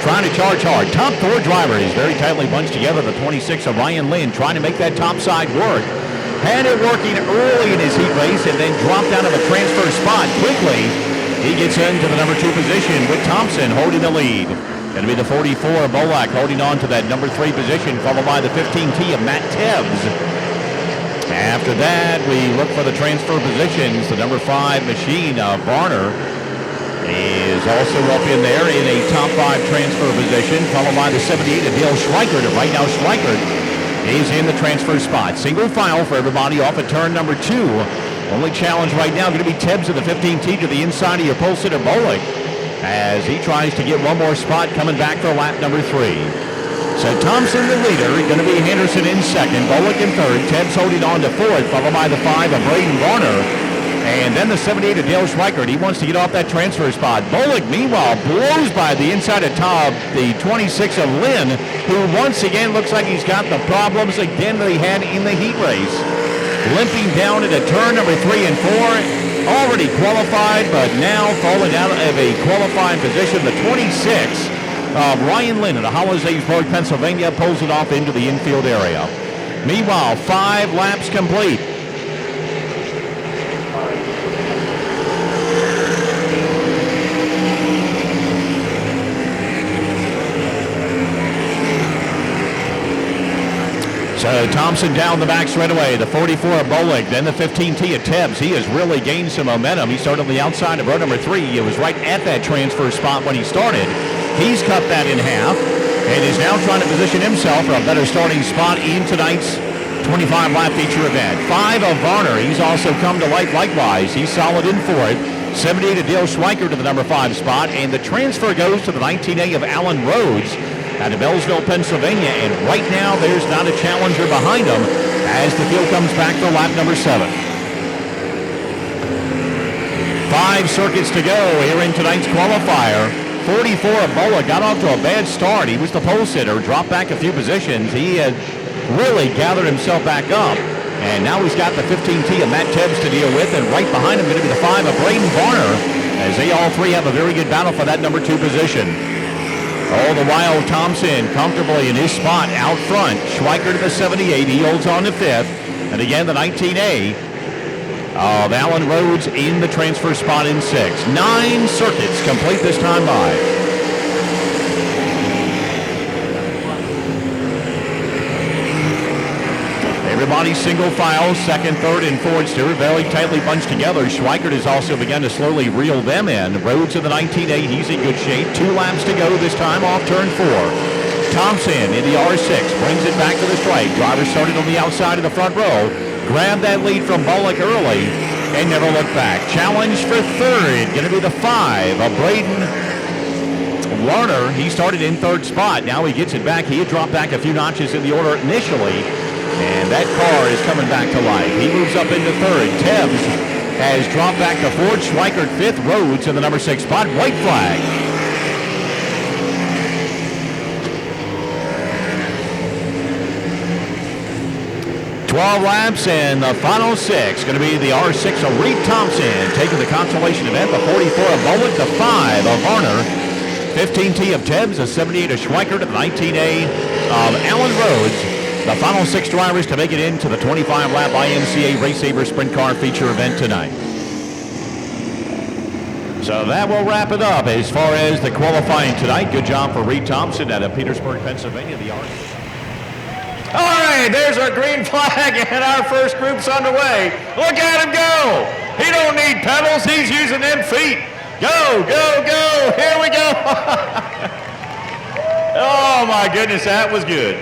trying to charge hard. Top 4 driver is very tightly bunched together. The 26 of Ryan Lynn trying to make that top side work. Had it working early in his heat race and then dropped out of a transfer spot quickly. He gets into the number 2 position with Thompson holding the lead. Going to be the 44 Bullock holding on to that number 3 position, followed by the 15T of Matt Tebbs. After that, we look for the transfer positions. The number 5 machine, Varner, is also up in there in a top 5 transfer position, followed by the 78 of Dale Schweikert. And right now, Schweikert is in the transfer spot. Single file for everybody off at turn number 2. Only challenge right now going to be Tebbs of the 15T to the inside of your pole sitter Bullock as he tries to get one more spot coming back for lap number 3. So Thompson the leader, going to be Henderson in second, Bullock in third, Tebbs holding on to fourth, followed by the 5 of Braden Varner. And then the 78 of Dale Schweikert. He wants to get off that transfer spot. Bullock, meanwhile, blows by the inside of Todd, the 26 of Lynn, who once again looks like he's got the problems again that he had in the heat race. Limping down into turn number 3 and 4. Already qualified, but now falling out of a qualifying position. The 26 of Ryan Lynn of Hollis-Aysburg, Pennsylvania, pulls it off into the infield area. Meanwhile, 5 laps complete. So Thompson down the back straightaway. The 44 of Bolick, then the 15T of Tebbs. He has really gained some momentum. He started on the outside of row number 3. He was right at that transfer spot when he started. He's cut that in half and is now trying to position himself for a better starting spot in tonight's 25-lap feature event. 5 of Varner. He's also come to life likewise. He's solid in for it. 78 of Dale Schweiker to the number 5 spot, and the transfer goes to the 19A of Alan Rhodes out of Bellsville, Pennsylvania, and right now there's not a challenger behind him as the field comes back for lap number 7. 5 circuits to go here in tonight's qualifier. 44 of Bola got off to a bad start. He was the pole sitter, dropped back a few positions. He had really gathered himself back up, and now he's got the 15T of Matt Tebbs to deal with, and right behind him going to be the 5 of Braden Varner, as they all three have a very good battle for that number 2 position. All the while, Thompson comfortably in his spot out front. Schweiker to the 78. He holds on to 5th. And again, the 19A of Alan Rhodes in the transfer spot in 6th. 9 circuits complete this time by. Everybody single file, 2nd, 3rd, and 4th still very tightly bunched together. Schweikert has also begun to slowly reel them in. Rhodes to the 19A, he's in good shape. 2 laps to go this time off turn 4. Thompson in the R6, brings it back to the stripe. Driver started on the outside of the front row. Grabbed that lead from Bullock early and never looked back. Challenge for 3rd, going to be the 5 of Braden Warner. He started in 3rd spot. Now he gets it back. He had dropped back a few notches in the order initially, and that car is coming back to life. He moves up into 3rd. Tebbs has dropped back to 4th. Schweikert 5th. Rhodes in the number 6 spot. White flag. Laps and the final 6 going to be the R6 of Reed Thompson taking the consolation event. The 44 of Bullock, the 5 of Varner, 15T of Tebbs, the 78 of Schweikert, the 19A of Alan Rhodes. The final 6 drivers to make it into the 25-lap IMCA RaceSaver Sprint Car Feature event tonight. So that will wrap it up as far as the qualifying tonight. Good job for Reed Thompson out of Petersburg, Pennsylvania, the R6. All right, there's our green flag, and our first group's underway. Look at him go. He don't need pedals. He's using them feet. Go, go, go. Here we go. Oh, my goodness, that was good.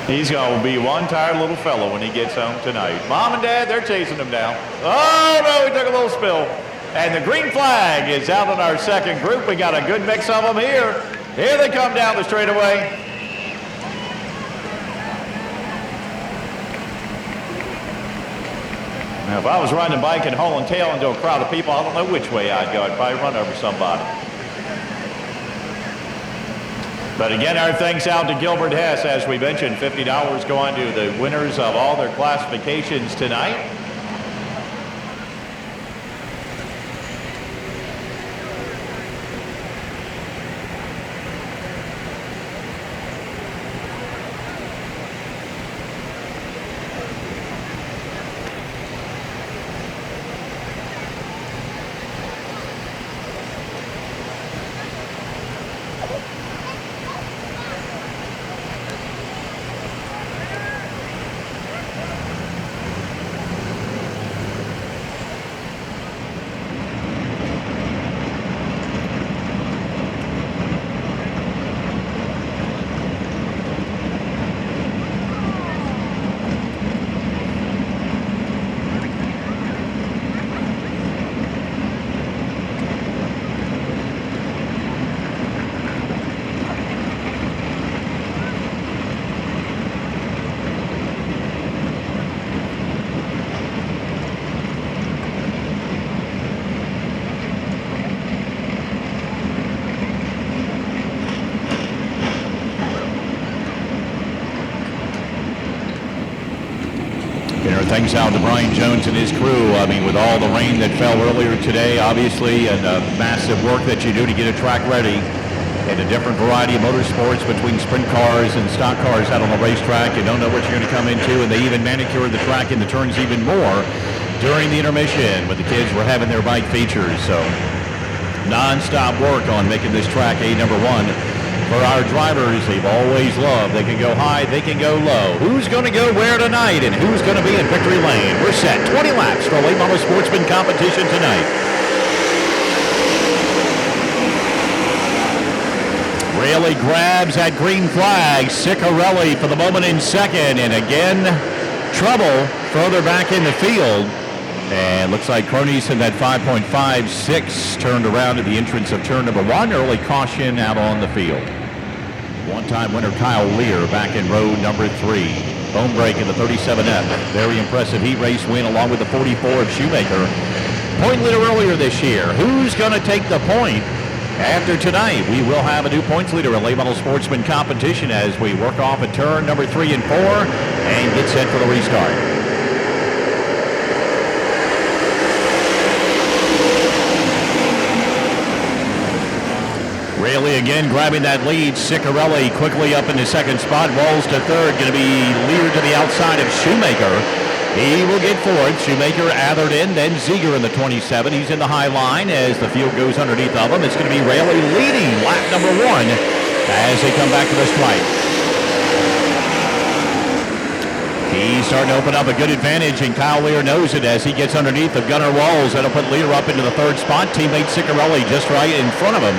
He's going to be one tired little fellow when he gets home tonight. Mom and Dad, they're chasing him down. Oh, no, he took a little spill. And the green flag is out on our second group. We got a good mix of them here. Here they come down the straightaway. Now, if I was riding a bike and hauling tail into a crowd of people, I don't know which way I'd go. I'd probably run over somebody. But again, our thanks out to Gilbert Hess. As we mentioned, $50 going to the winners of all their classifications tonight. Thanks out to Brian Jones and his crew. I mean, with all the rain that fell earlier today, obviously, and massive work that you do to get a track ready, and a different variety of motorsports between sprint cars and stock cars out on the racetrack. You don't know what you're going to come into, and they even manicured the track in the turns even more during the intermission when the kids were having their bike features. So Non-stop work on making this track a number one for our drivers. They've always loved. They can go high, they can go low. Who's going to go where tonight, and who's going to be in victory lane? We're set. 20 laps for late model Sportsman competition tonight. Raley grabs that green flag. Ciccarelli for the moment in second, and again, trouble further back in the field. And looks like Cronies in that 5.56 turned around at the entrance of turn number one. Early caution out on the field. One-time winner Kyle Lear back in row number 3. Bone break in the 37F. Very impressive heat race win along with the 44 of Shoemaker. Point leader earlier this year. Who's going to take the point after tonight? We will have a new points leader in late model Sportsman competition as we work off at turn number 3 and 4 and get set for the restart. Raley again grabbing that lead. Ciccarelli quickly up into second spot. Walls to third. Going to be Lear to the outside of Shoemaker. He will get fourth. Shoemaker, Atherton, then Ziegler in the 27. He's in the high line as the field goes underneath of him. It's going to be Raley leading lap number 1 as they come back to the stripe. He's starting to open up a good advantage, and Kyle Lear knows it as he gets underneath of Gunnar Walls. That'll put Lear up into the third spot. Teammate Ciccarelli just right in front of him.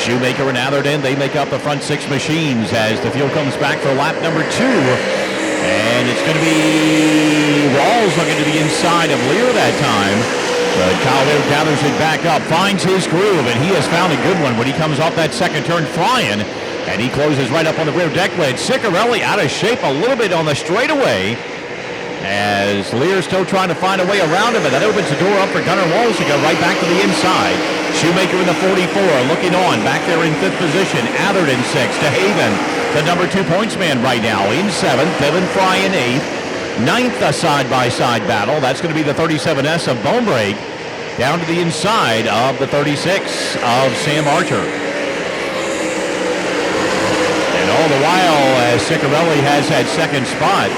Shoemaker and Atherton, they make up the front 6 machines as the field comes back for lap number 2. And it's going to be Walls looking to the inside of Lear that time. But Kyle Lear gathers it back up, finds his groove, and he has found a good one when he comes off that second turn flying. And he closes right up on the rear deck lid. Ciccarelli out of shape a little bit on the straightaway as Lear's still trying to find a way around him, and that opens the door up for Gunnar Walls to go right back to the inside. Shoemaker in the 44, looking on, back there in 5th position. Atherton 6th to Haven, the number 2 points man right now in 7th. Devin Fry in 8th. 9th, a side-by-side battle. That's going to be the 37S of Bone Break down to the inside of the 36 of Sam Archer. And all the while, as Ciccarelli has that second spot,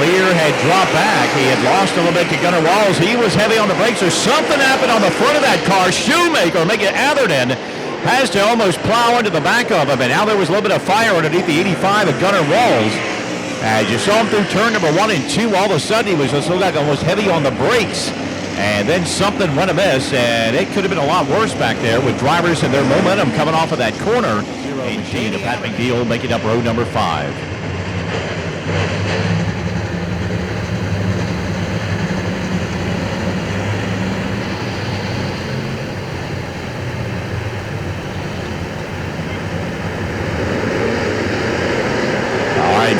Lear had dropped back. He had lost a little bit to Gunnar Walls. He was heavy on the brakes. There's something happened on the front of that car. Shoemaker, making Atherton, has to almost plow into the back of him. And now there was a little bit of fire underneath the 85 of Gunnar Walls. As you saw him through turn number 1 and 2, all of a sudden he was just like almost heavy on the brakes. And then something went amiss, and it could have been a lot worse back there with drivers and their momentum coming off of that corner. And Gene to Pat McNeil making up row number 5.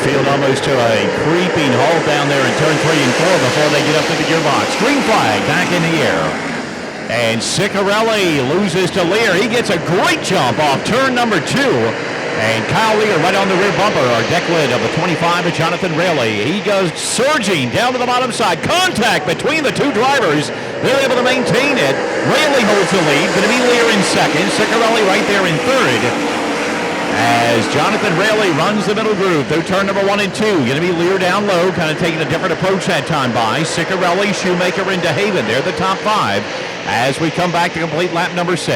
Field almost to a creeping halt down there in turn 3 and 4 before they get up to the gearbox. Green flag back in the air. And Ciccarelli loses to Lear. He gets a great jump off turn number 2. And Kyle Lear right on the rear bumper, our deck lid of the 25 of Jonathan Raley. He goes surging down to the bottom side. Contact between the 2 drivers. They're able to maintain it. Raley holds the lead. Going to be Lear in second. Ciccarelli right there in third. As Jonathan Raley runs the middle groove through turn number 1 and 2. Going to be Lear down low, kind of taking a different approach that time by. Ciccarelli, Shoemaker into Haven. They're the top 5 as we come back to complete lap number 6.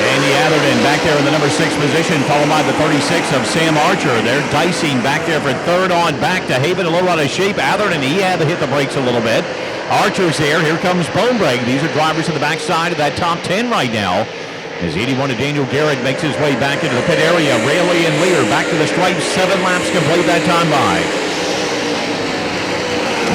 Andy Atherton back there in the number 6 position, followed by the 36 of Sam Archer. They're dicing back there for third on back to Haven, a little out of shape. Atherton, he had to hit the brakes a little bit. Archer's there. Here comes Bone Break. These are drivers in the backside of that top 10 right now. As 81 of Daniel Garrett makes his way back into the pit area. Raley and Lear back to the stripe. 7 laps complete that time by.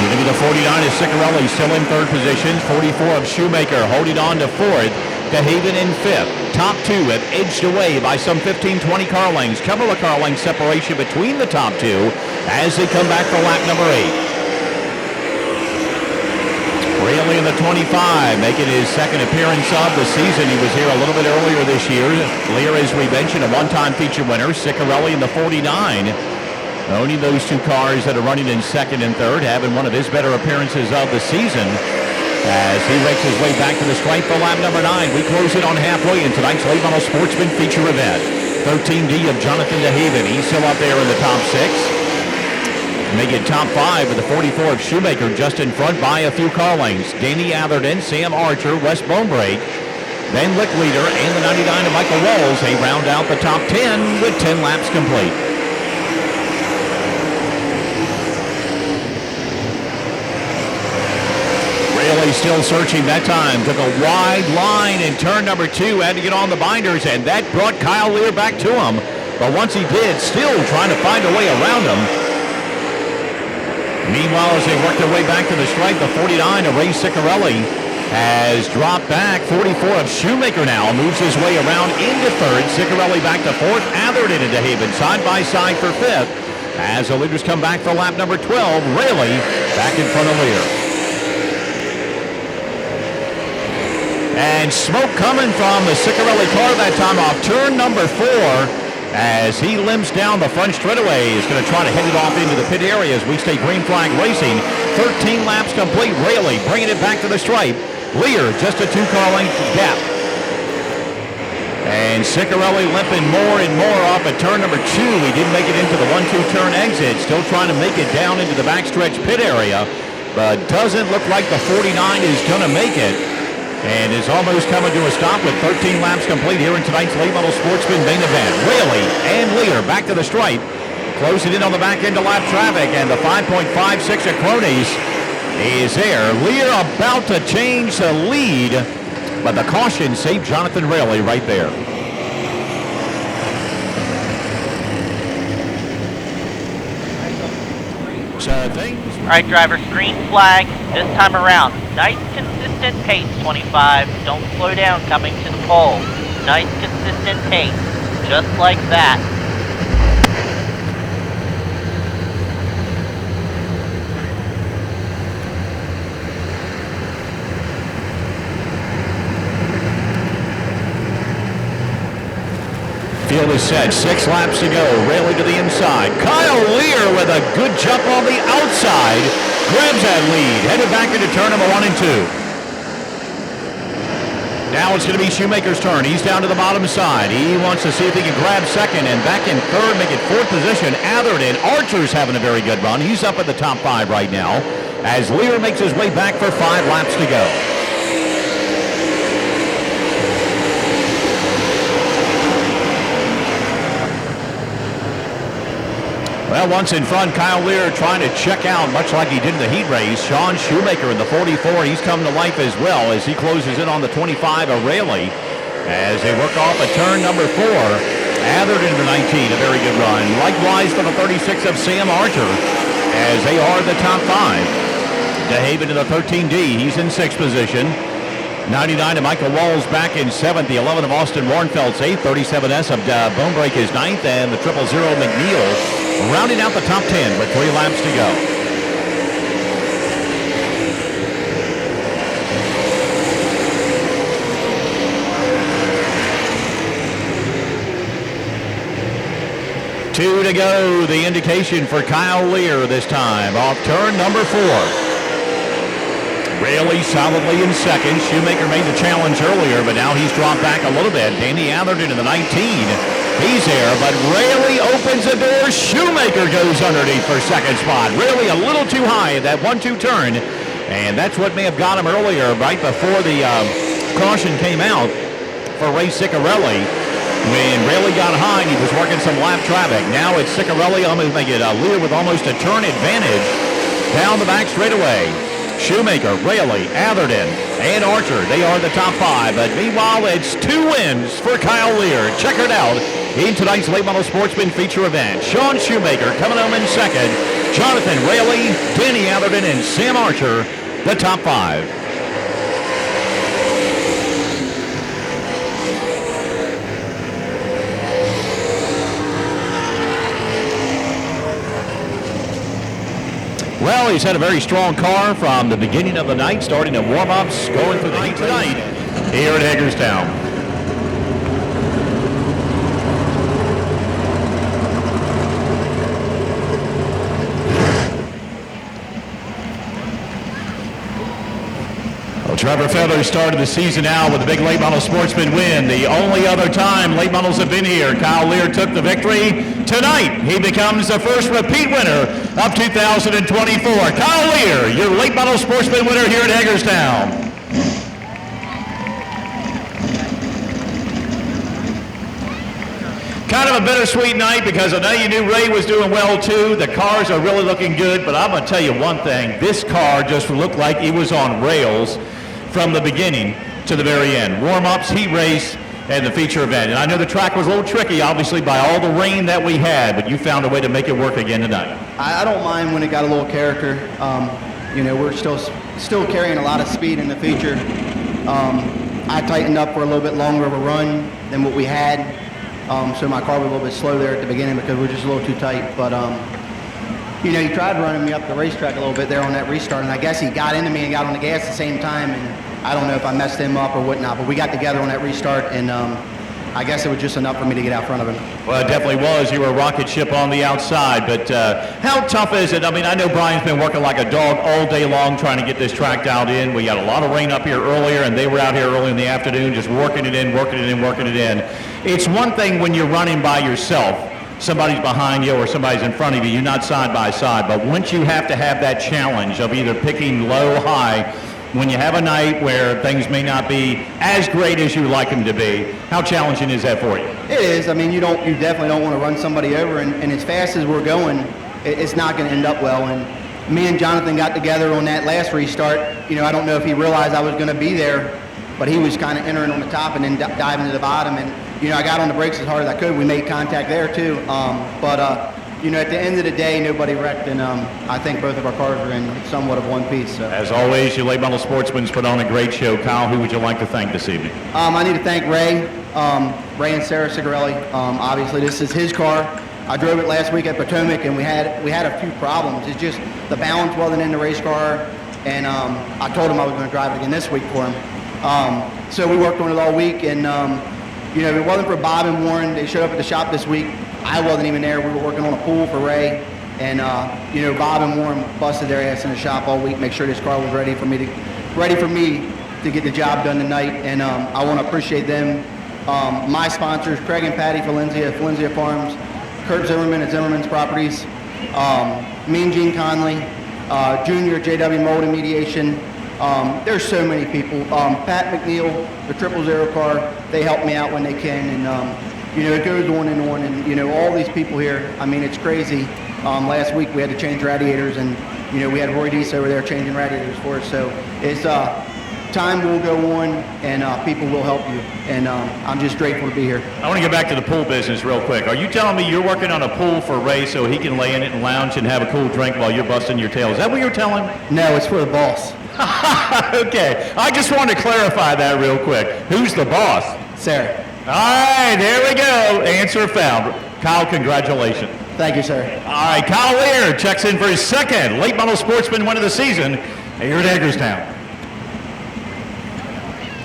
Going to be the 49 of Ciccarelli still in third position. 44 of Shoemaker holding on to fourth. To Haven in fifth. Top 2 have edged away by some 15-20 car lengths. Couple of car length separation between the top 2 as they come back for lap number 8. Raley in the 25, making his second appearance of the season. He was here a little bit earlier this year. Lear, as we mentioned, a one-time feature winner. Ciccarelli in the 49. Only those 2 cars that are running in second and third, having one of his better appearances of the season. As he makes his way back to the stripe for lap number 9. We close it on halfway in tonight's late model Sportsman feature event. 13D of Jonathan DeHaven. He's still up there in the top 6. Make it top 5 with the 44 of Shoemaker just in front by a few car lengths. Danny Atherton, Sam Archer, Wes Bonebrake, then Lick Leader, and the 99 of Michael Walls. They round out the top 10 with 10 laps complete. Raley still searching that time. Took a wide line in turn number 2. Had to get on the binders, and that brought Kyle Lear back to him. But once he did, still trying to find a way around him. Meanwhile, as they work their way back to the stripe, the 49 of Ray Ciccarelli has dropped back. 44 of Shoemaker now moves his way around into third. Ciccarelli back to fourth. Atherton into Haven side by side for fifth. As the leaders come back for lap number 12, Raley back in front of Lear. And smoke coming from the Ciccarelli car that time off turn number 4 as he limps down the front straightaway. Is going to try to head it off into the pit area as we stay green flag racing. 13 laps complete. Raley bringing it back to the stripe. Lear just a 2-car length gap. And Ciccarelli limping more and more off at turn number 2. He didn't make it into the 1-2 turn exit. Still trying to make it down into the backstretch pit area. But doesn't look like the 49 is going to make it. And is almost coming to a stop with 13 laps complete here in tonight's late model Sportsman main event. Raley and Lear back to the stripe. Closing in on the back end of lap traffic. And the 5.56 of Cronies is there. Lear about to change the lead. But the caution saved Jonathan Raley right there. All right, drivers, green flag this time around. Nice consistent pace, 25. Don't slow down coming to the pole. Nice consistent pace, just like that. Field is set. 6 laps to go. Raley to the inside. Kyle Lear with a good jump on the outside. Grabs that lead. Headed back into turn number 1 and 2. Now it's going to be Shoemaker's turn. He's down to the bottom side. He wants to see if he can grab second and back in third, make it fourth position. Atherton. Archer's having a very good run. He's up at the top 5 right now as Lear makes his way back for 5 laps to go. Well, once in front, Kyle Lear trying to check out, much like he did in the heat race. Sean Shoemaker in the 44, he's come to life as well as he closes in on the 25 of Raley. As they work off a turn number 4, Atherton in the 19, a very good run. Likewise for the 36 of Sam Archer, as they are the top 5. DeHaven in the 13D, he's in 6th position. 99 of Michael Walls back in 7th. The 11 of Austin Warnfeld's 8th. 37S of Bonebrake is 9th. And the 000 McNeil rounding out the top 10 with 3 laps to go. Two to go. The indication for Kyle Lear this time off turn number 4. Raley solidly in second. Shoemaker made the challenge earlier, but now he's dropped back a little bit. Danny Atherton in the 19. He's there, but Raley opens the door. Shoemaker goes underneath for second spot. Raley a little too high at that 1-2 turn, and that's what may have got him earlier, right before the caution came out for Ray Ciccarelli. When Raley got high, he was working some lap traffic. Now it's Ciccarelli almost making a Lear with almost a turn advantage down the back straightaway. Shoemaker, Raley, Atherton, and Archer, they are the top 5. But meanwhile, it's 2 wins for Kyle Lear. Check it out in tonight's Late Model Sportsman feature event. Sean Shoemaker coming home in second. Jonathan Raley, Danny Atherton, and Sam Archer, the top 5. Well, he's had a very strong car from the beginning of the night, starting in warm-ups, going through the heat tonight here at Hagerstown. Well, Trevor Feather started the season out with a big late model Sportsman win. The only other time late models have been here. Kyle Lear took the victory. Tonight, he becomes the first repeat winner of 2024. Kyle Lear, your late model sportsman winner here at Hagerstown. Kind of a bittersweet night because I know you knew Ray was doing well too. The cars are really looking good, but I'm going to tell you one thing. This car just looked like it was on rails from the beginning to the very end. Warm-ups, heat race, and the feature event. And I know the track was a little tricky, obviously, by all the rain that we had, but you found a way to make it work again tonight. I don't mind when it got a little character. You know, we're still carrying a lot of speed in the feature. I tightened up for a little bit longer of a run than what we had. So my car was a little bit slow there at the beginning because we're just a little too tight. But, you know, he tried running me up the racetrack a little bit there on that restart, and I guess he got into me and got on the gas at the same time, and I don't know if I messed him up or whatnot, but we got together on that restart, and I guess it was just enough for me to get out front of him. Well, it definitely was. You were a rocket ship on the outside, but how tough is it? I mean, I know Brian's been working like a dog all day long trying to get this track dialed in. We got a lot of rain up here earlier, and they were out here early in the afternoon just working it in. It's one thing when you're running by yourself, somebody's behind you or somebody's in front of you, you're not side by side, but once you have to have that challenge of either picking low, high, when you have a night where things may not be as great as you like them to be, how challenging is that for you? It is. I mean, you definitely don't want to run somebody over, and as fast as we're going, it's not going to end up well. And me and Jonathan got together on that last restart. You know, I don't know if he realized I was going to be there, but he was kind of entering on the top and then diving to the bottom. And, you know, I got on the brakes as hard as I could. We made contact there, too. You know, at the end of the day, nobody wrecked, and I think both of our cars are in somewhat of one piece. So. As always, your late model sportsman's put on a great show. Kyle, who would you like to thank this evening? I need to thank Ray and Sarah Cigarelli. Obviously, this is his car. I drove it last week at Potomac, and we had a few problems. It's just the balance wasn't in the race car, and I told him I was going to drive it again this week for him. So we worked on it all week, and you know, if it wasn't for Bob and Warren, they showed up at the shop this week. I wasn't even there. We were working on a pool for Ray, and you know, Bob and Warren busted their ass in the shop all week, make sure this car was ready for me to get the job done tonight. And I want to appreciate them. My sponsors, Craig and Patty Valencia Farms, Kurt Zimmerman at Zimmerman's Properties, me and Gene Conley, Junior JW Mold and Mediation. There's so many people. Pat McNeil, the 000 car, they help me out when they can, and you know, it goes on, and you know, all these people here. I mean, it's crazy. Last week we had to change radiators, and you know, we had Roy Deese over there changing radiators for us. So it's time will go on, and people will help you, and I'm just grateful to be here. I want to get back to the pool business real quick. Are you telling me you're working on a pool for Ray so he can lay in it and lounge and have a cool drink while you're busting your tail? Is that what you're telling me? No, it's for the boss. Okay, I just wanted to clarify that real quick. Who's the boss? Sarah. All right, there we go. Answer found. Kyle, congratulations. Thank you, sir. All right, Kyle Lear checks in for his second late model sportsman win of the season here at Hagerstown.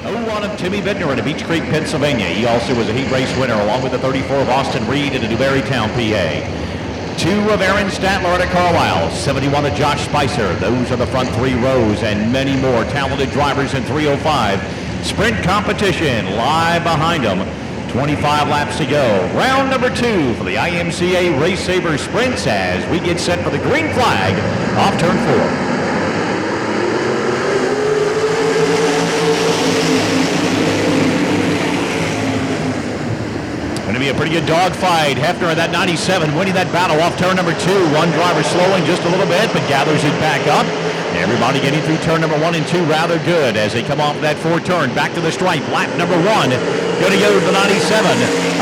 01 of Timmy Bittner in Beach Creek, Pennsylvania. He also was a heat race winner along with the 34 of Austin Reed in Newberrytown, PA. 2 of Aaron Statler at Carlisle, 71 of Josh Spicer. Those are the front 3 rows, and many more talented drivers in 305. Sprint competition live behind them. 25 laps to go. Round number 2 for the IMCA RaceSaver Sprints as we get set for the green flag off turn 4. Going to be a pretty good dogfight. Hefner in that 97 winning that battle off turn number 2. One driver slowing just a little bit, but gathers it back up. Everybody getting through turn number 1 and 2 rather good as they come off that 4 turn. Back to the stripe. Lap number 1. Going to go to the 97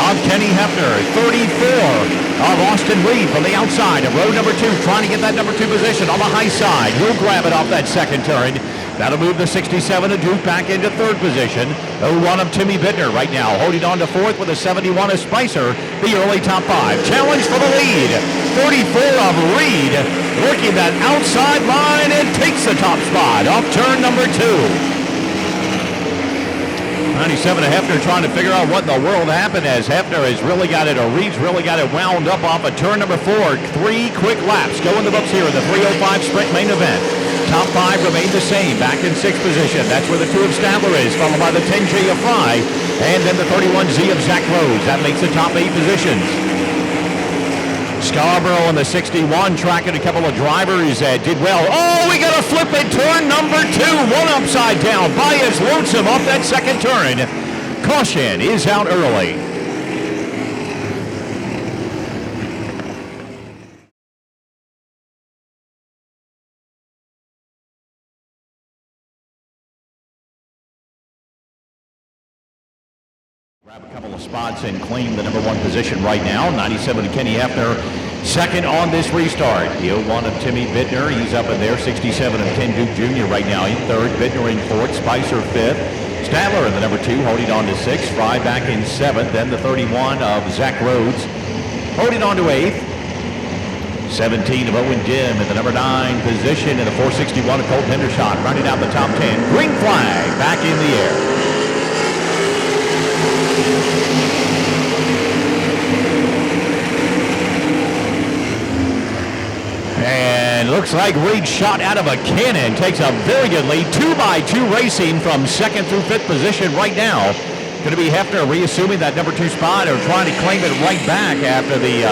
of Kenny Hefner. 34 of Austin Reed from the outside of row number 2. Trying to get that number 2 position on the high side. He'll grab it off that second turn. That'll move the 67 of Duke back into 3rd position. 01 of Timmy Bittner right now holding on to 4th with a 71 of Spicer, the early top 5. Challenge for the lead. 34 of Reed working that outside line and takes the top spot off turn number 2. 97 of Hefner trying to figure out what in the world happened as Hefner has really got it, or Reed's really got it wound up off of turn number 4. 3 quick laps go in the books here in the 305 sprint main event. Top 5 remain the same, back in 6th position. That's where the 2 of Statler is, followed by the 10J of Fry, and then the 31Z of Zach Rose. That makes the top 8 positions. Scarborough in the 61 tracking a couple of drivers that did well. Oh, we got a flip at turn number 2. One upside down. Baez lonesome off that second turn. Caution is out early. Grab a couple of spots and claim the number 1 position right now. 97 of Kenny Hefner, second on this restart. The 01 of Timmy Bittner, he's up in there. 67 of Ken Duke Jr. right now in third. Bittner in fourth. Spicer fifth. Stadler in the number 2, holding on to 6th. Fry back in 7th. Then the 31 of Zach Rhodes, holding on to 8th. 17 of Owen Dim in the number 9 position. In the 461 of Colt Hendershot, running out the top 10. Green flag back in the air. And looks like Reed shot out of a cannon. Takes a very good lead. 2x2 racing from 2nd through 5th position right now. Going to be Hefner reassuming that number 2 spot or trying to claim it right back after the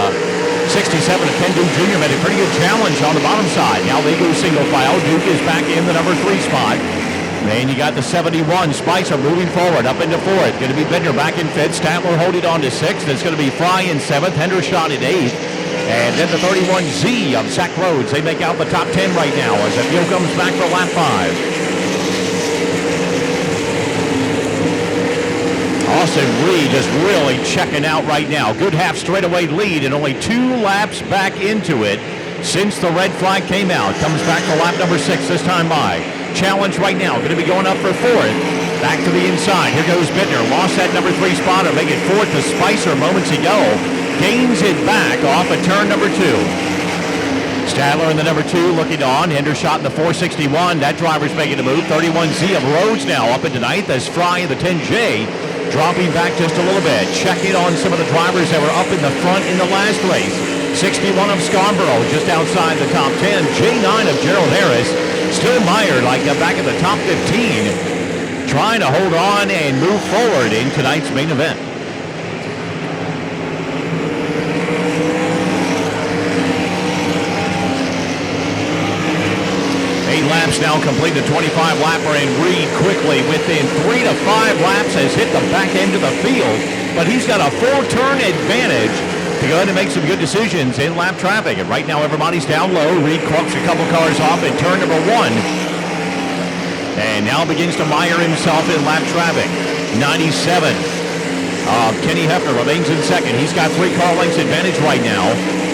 67 of Ken Duke Jr. made a pretty good challenge on the bottom side. Now they go single file. Duke is back in the number 3 spot. Then you got the 71, Spicer moving forward up into 4th. Going to be Bittner back in 5th. Statler holding on to 6th. It's going to be Fry in 7th. Hendershot in 8th. And then the 31Z of Zach Rhodes. They make out the top 10 right now as the field comes back for lap 5. Austin Reed just really checking out right now. Good half straightaway lead and only 2 laps back into it since the red flag came out. Comes back for lap number 6 this time by. Challenge right now. Going to be going up for 4th. Back to the inside. Here goes Bittner. Lost that number 3 spot or make it 4th to Spicer moments ago. Gains it back off of turn number 2. Stadler in the number 2 looking on. Hendershot in the 461. That driver's making a move. 31Z of Rhodes now up into 9th as Fry in the 10J dropping back just a little bit. Checking on some of the drivers that were up in the front in the last race. 61 of Scarborough just outside the top 10. J9 of Gerald Harris still mired like back at the top 15. Trying to hold on and move forward in tonight's main event. 8 laps now complete, the 25 lapper, and Reed quickly within 3 to 5 laps has hit the back end of the field, but he's got a 4-turn advantage to go ahead and make some good decisions in lap traffic. And right now everybody's down low. Reed clumps a couple cars off in turn number 1. And now begins to mire himself in lap traffic. 97. Kenny Hefner remains in second. He's got 3 car lengths advantage right now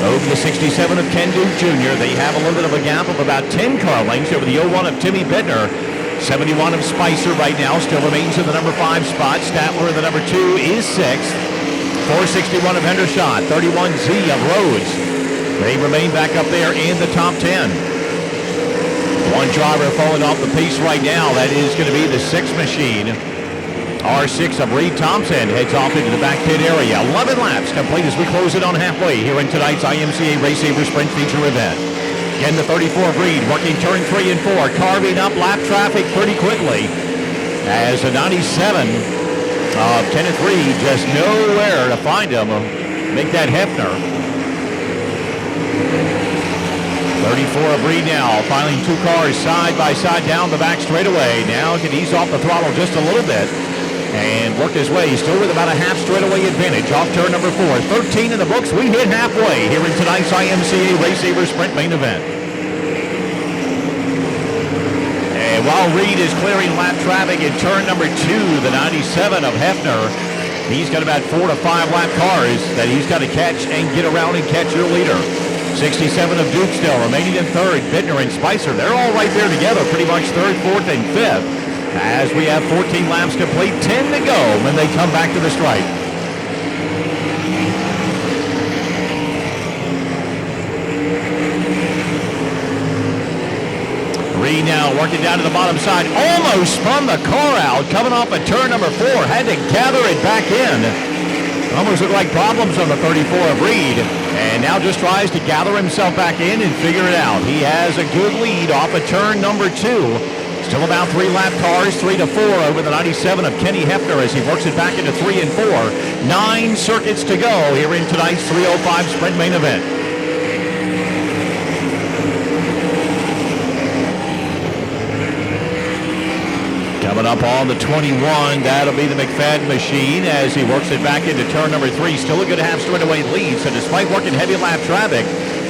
over the 67 of Ken Duke Jr. They have a little bit of a gap of about 10 car lengths over the 01 of Timmy Bittner. 71 of Spicer right now still remains in the number 5 spot. Statler in the number 2 is 6th. 461 of Hendershot. 31Z of Rhodes. They remain back up there in the top 10. One driver falling off the pace right now. That is going to be the 6 machine. R6 of Reed Thompson heads off into the back pit area. 11 laps complete as we close it on halfway here in tonight's IMCA RaceSaver Sprint Feature event. Again, the 34 of Reed working turn 3 and 4, carving up lap traffic pretty quickly as the 97 of Kenneth Reed just nowhere to find him. Make that Hefner. 34 of Reed now, filing 2 cars side by side down the back straightaway. Now can ease off the throttle just a little bit and work his way, still with about a half straightaway advantage off turn number 4. 13 in the books. We hit halfway here in tonight's IMCA RaceSaver Sprint main event. And while Reed is clearing lap traffic in turn number 2, the 97 of Hefner, he's got about 4 to 5 lap cars that he's got to catch and get around and catch your leader. 67 of Duke still remaining in 3rd. Bittner and Spicer, they're all right there together, pretty much 3rd, 4th, and 5th. As we have 14 laps complete, 10 to go when they come back to the stripe. Reed now working down to the bottom side, almost spun the car out, coming off of turn number 4, had to gather it back in. Almost looked like problems on the 34 of Reed, and now just tries to gather himself back in and figure it out. He has a good lead off of turn number 2. Still about 3 lap cars, 3 to 4 over the 97 of Kenny Hefner as he works it back into 3 and 4. 9 circuits to go here in tonight's 305 Sprint main event. Coming up on the 21, that'll be the McFadden machine as he works it back into turn number 3. Still a good half straightaway lead, so despite working heavy lap traffic,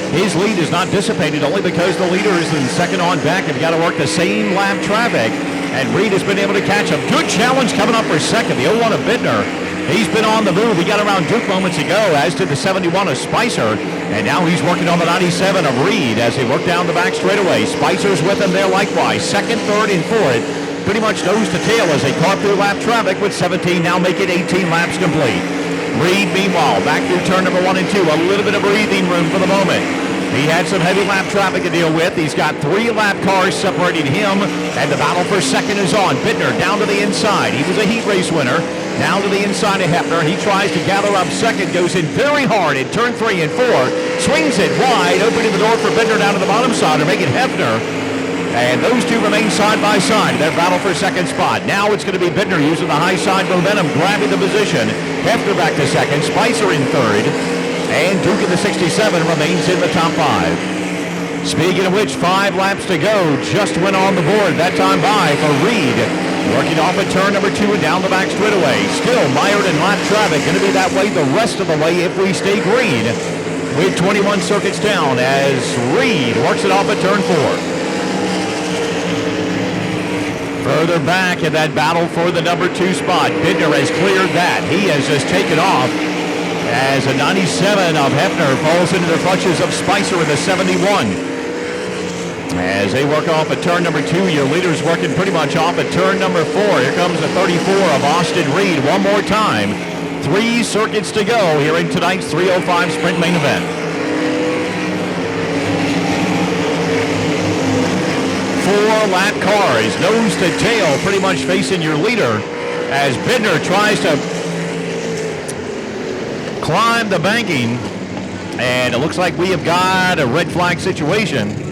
his lead is not dissipated only because the leaders in second on back have got to work the same lap traffic, and Reed has been able to catch him. Good challenge coming up for second, the 01 of Bittner. He's been on the move. He got around Duke moments ago, as did the 71 of Spicer, and now he's working on the 97 of Reed as he worked down the back straightaway. Spicer's with him there likewise. Second, third, and fourth, pretty much nose to tail as they carve through lap traffic with 17 now making 18 laps complete. Reed, meanwhile, back through turn number 1 and 2. A little bit of breathing room for the moment. He had some heavy lap traffic to deal with. He's got 3 lap cars separating him, and the battle for second is on. Bittner down to the inside. He was a heat race winner. Now to the inside of Hefner. He tries to gather up second, goes in very hard in turn 3 and 4. Swings it wide, opening the door for Bittner down to the bottom side to make it Hefner. And those two remain side by side. Their battle for second spot. Now it's going to be Bittner using the high side momentum, grabbing the position. Hefner back to second. Spicer in third. And Duke in the 67 remains in the top 5. Speaking of which, 5 laps to go. Just went on the board that time by for Reed. Working off at turn number 2 and down the back straightaway. Still mired in lap traffic. Going to be that way the rest of the way if we stay green. With 21 circuits down as Reed works it off at turn 4. Further back in that battle for the number 2 spot. Bittner has cleared that. He has just taken off as a 97 of Hefner falls into the clutches of Spicer in the 71. As they work off at turn number 2, your leader's working pretty much off at turn number 4. Here comes the 34 of Austin Reed one more time. 3 circuits to go here in tonight's 305 Sprint main event. 4 lap cars, nose to tail, pretty much facing your leader as Bittner tries to climb the banking, and it looks like we have got a red flag situation.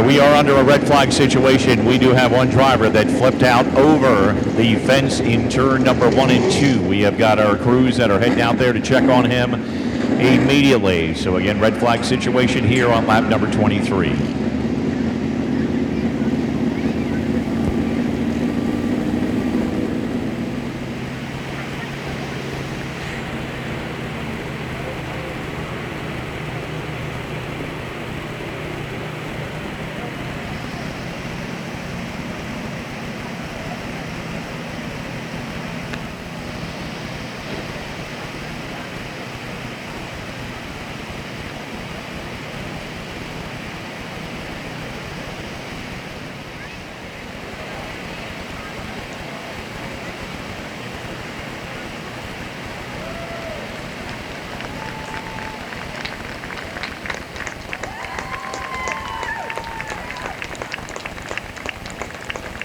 We are under a red flag situation. We do have one driver that flipped out over the fence in turn number 1 and 2. We have got our crews that are heading out there to check on him immediately. So again, red flag situation here on lap number 23.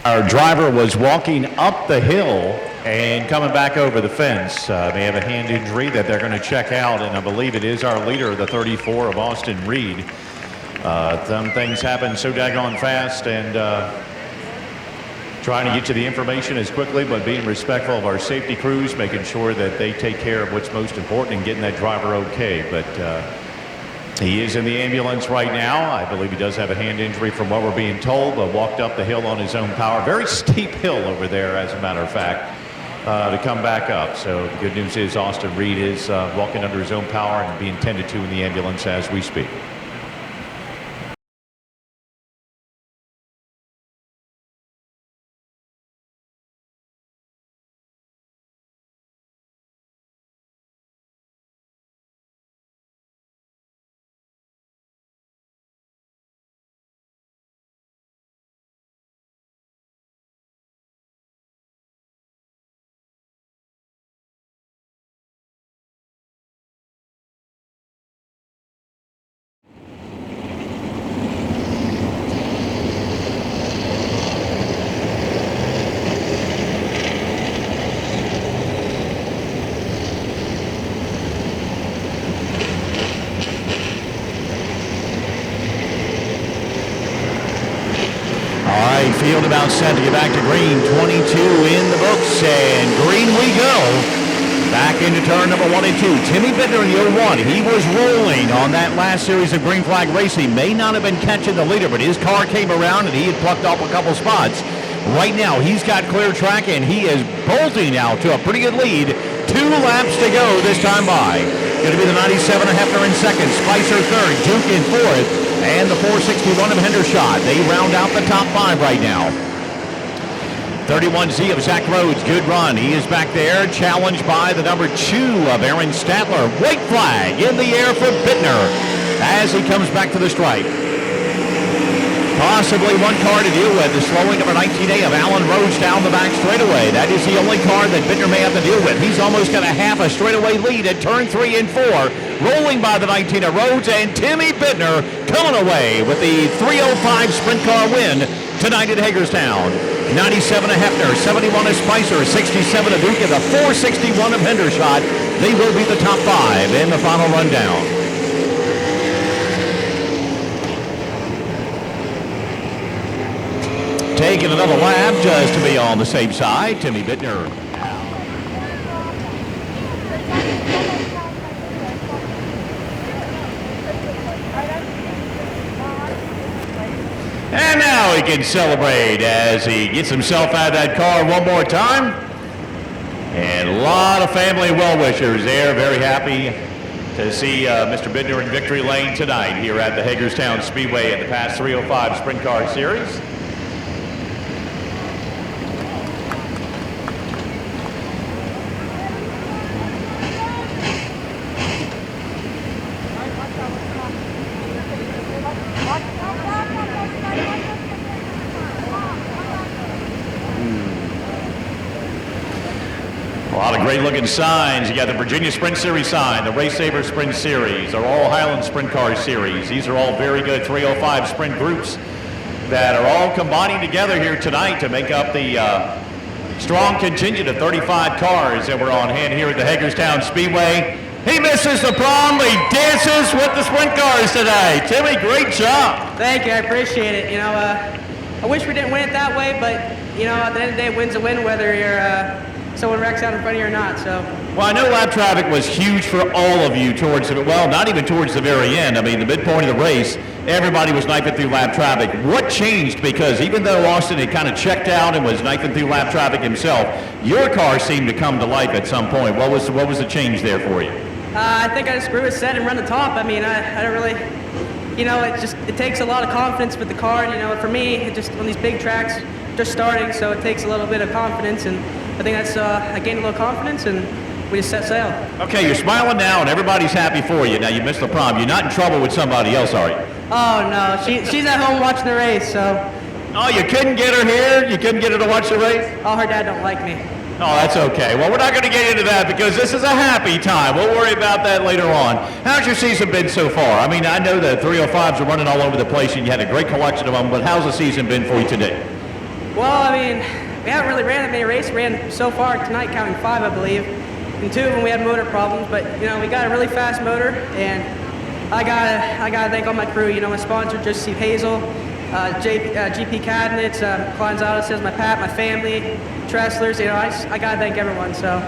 Our driver was walking up the hill and coming back over the fence. They have a hand injury that they're going to check out, and I believe it is our leader, the 34 of Austin Reed. Some things happen so daggone fast, and trying to get to the information as quickly, but being respectful of our safety crews, making sure that they take care of what's most important and getting that driver okay. But he is in the ambulance right now. I believe he does have a hand injury from what we're being told, but walked up the hill on his own power. Very steep hill over there, as a matter of fact, to come back up. So the good news is Austin Reed is walking under his own power and being tended to in the ambulance as we speak. about set to get back to green. 22 in the books, and green we go. Back into turn number 1 and 2. Timmy Bittner in the 01. He was rolling on that last series of green flag racing. May not have been catching the leader, but his car came around and he had plucked off a couple spots. Right now, he's got clear track, and he is bolting out to a pretty good lead. 2 laps to go this time by. Going to be the 97 of Hefner in second, Spicer third, Duke in fourth, and the 461 of Hendershot. They round out the top 5 right now. 31Z of Zach Rhodes, good run. He is back there, challenged by the number 2 of Aaron Statler. White flag in the air for Bittner as he comes back to the stripe. Possibly one car to deal with, the slowing number 19A of Alan Rhodes down the back straightaway. That is the only car that Bittner may have to deal with. He's almost got a half a straightaway lead at turn 3 and 4. Rolling by the 19 of Rhodes, and Timmy Bittner coming away with the 305 sprint car win tonight at Hagerstown. 97 of Hefner, 71 of Spicer, 67 of Duke, and the 461 of Hendershot. They will be the top 5 in the final rundown. Taking another lap just to be on the safe side, Timmy Bittner. And now he can celebrate as he gets himself out of that car one more time. And a lot of family well-wishers there, very happy to see Mr. Bittner in victory lane tonight here at the Hagerstown Speedway in the Past 305 Sprint Car Series. A lot of great looking signs. You got the Virginia Sprint Series sign, the RaceSaver Sprint Series, the All Highland Sprint Car Series. These are all very good 305 sprint groups that are all combining together here tonight to make up the strong contingent of 35 cars that were on hand here at the Hagerstown Speedway. He misses the prom, but he dances with the sprint cars today. Timmy, great job. Thank you, I appreciate it. You know, I wish we didn't win it that way, but you know, at the end of the day, win's a win, whether you're someone wrecks out in front of you or not. So. Well, I know lap traffic was huge for all of you towards the, well, not even towards the very end. I mean, the midpoint of the race, everybody was knifing through lap traffic. What changed? Because even though Austin had kind of checked out and was knifing through lap traffic himself, your car seemed to come to life at some point. What was the change there for you? I think I just screw it set and run the top. I mean, I don't really, you know, it takes a lot of confidence with the car. You know, for me, it just on these big tracks, just starting, so it takes a little bit of confidence, and I think that's I gained a little confidence, and we just set sail. Okay, you're smiling now, and everybody's happy for you. Now you missed the prom. You're not in trouble with somebody else, are you? Oh no, she's at home watching the race, so. Oh, you couldn't get her here? You couldn't get her to watch the race? Oh, her dad don't like me. Oh, that's okay. Well, we're not going to get into that because this is a happy time. We'll worry about that later on. How's your season been so far? I mean, I know the 305s are running all over the place, and you had a great collection of them, but how's the season been for you today? Well, I mean, we haven't really ran that many races. We ran so far tonight, counting 5, I believe. And 2 of them we had motor problems, but you know, we got a really fast motor, and I gotta thank all my crew. You know, my sponsor, just Steve Hazel, GP Cabinets, Klein's Auto Sales, my Pat, my family, Trestlers. You know, I gotta thank everyone. So.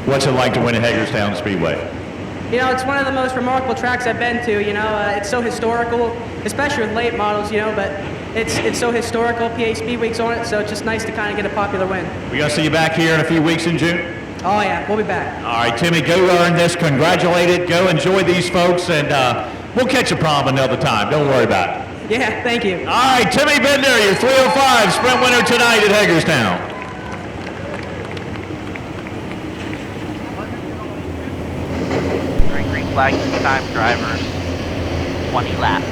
What's it like to win at Hagerstown Speedway? You know, it's one of the most remarkable tracks I've been to. You know, it's so historical, especially with late models. You know, but it's so historical. PA Speed Week's on it, so it's just nice to kind of get a popular win. We gonna see you back here in a few weeks in June? Oh yeah, we'll be back. All right, Timmy, go earn this. Congratulate it. Go enjoy these folks, and we'll catch a prom another time. Don't worry about it. Yeah, thank you. All right, Timmy Bittner, your 305 sprint winner tonight at Hagerstown. Green flag time, drivers. 20 laps.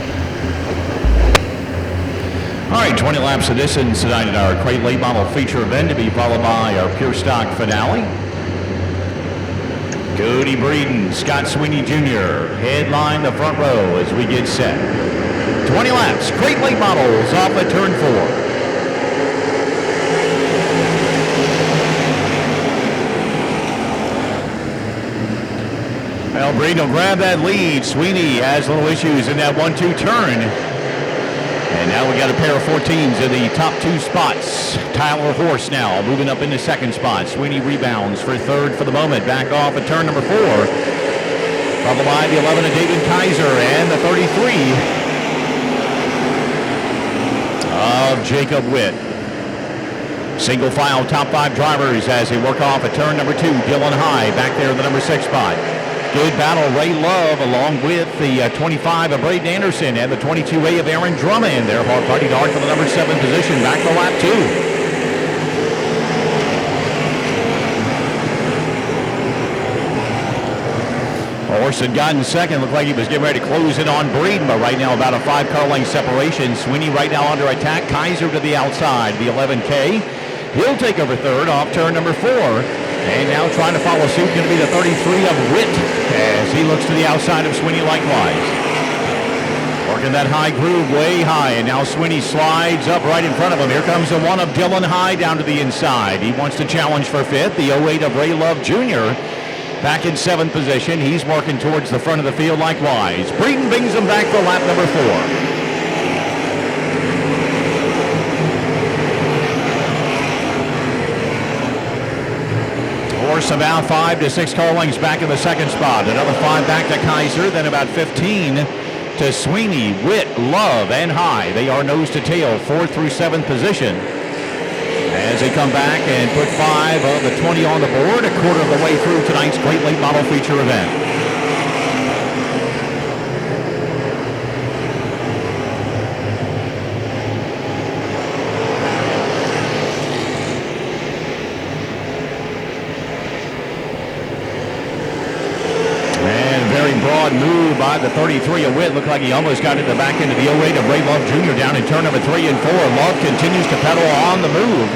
All right, 20 laps of this tonight at our Crate Late Model Feature event to be followed by our Pure Stock finale. Cody Breeden, Scott Sweeney Jr. headline the front row as we get set. 20 laps, Crate Late Models off at turn 4. Well, Breeden will grab that lead. Sweeney has little issues in that 1-2 turn. And now we got a pair of 14s in the top two spots. Tyler Horse now moving up into second spot. Sweeney rebounds for third for the moment. Back off at turn number 4. Followed by the 11 of David Kaiser and the 33 of Jacob Witt. Single file top 5 drivers as they work off at turn number 2. Dylan High back there in the number 6 spot. Good battle, Ray Love, along with the 25 of Braden Anderson and the 22A of Aaron Drummond. They're fighting hard for the number 7 position, back to lap 2. Horse had gotten second, looked like he was getting ready to close in on Braden, but right now about a 5-car length separation. Sweeney right now under attack, Kaiser to the outside, the 11K. He'll take over third off turn number 4. And now trying to follow suit, going to be the 33 of Witt as he looks to the outside of Sweeney likewise. Working that high groove way high, and now Sweeney slides up right in front of him. Here comes the 1 of Dylan High down to the inside. He wants to challenge for 5th. The 08 of Ray Love Jr. back in 7th position. He's working towards the front of the field likewise. Breeden brings him back for lap number 4. Horse about 5 to 6 car lengths back in the second spot. Another 5 back to Kaiser, then about 15 to Sweeney, Witt, Love, and High. They are nose to tail, 4th through 7th position. As they come back and put 5 of the 20 on the board, a quarter of the way through tonight's Great Late Model Feature event. Broad move by the 33 of Witt. Looked like he almost got into the back end of the 08 of Ray Love Jr. down in turn number 3 and 4. Love continues to pedal on the move.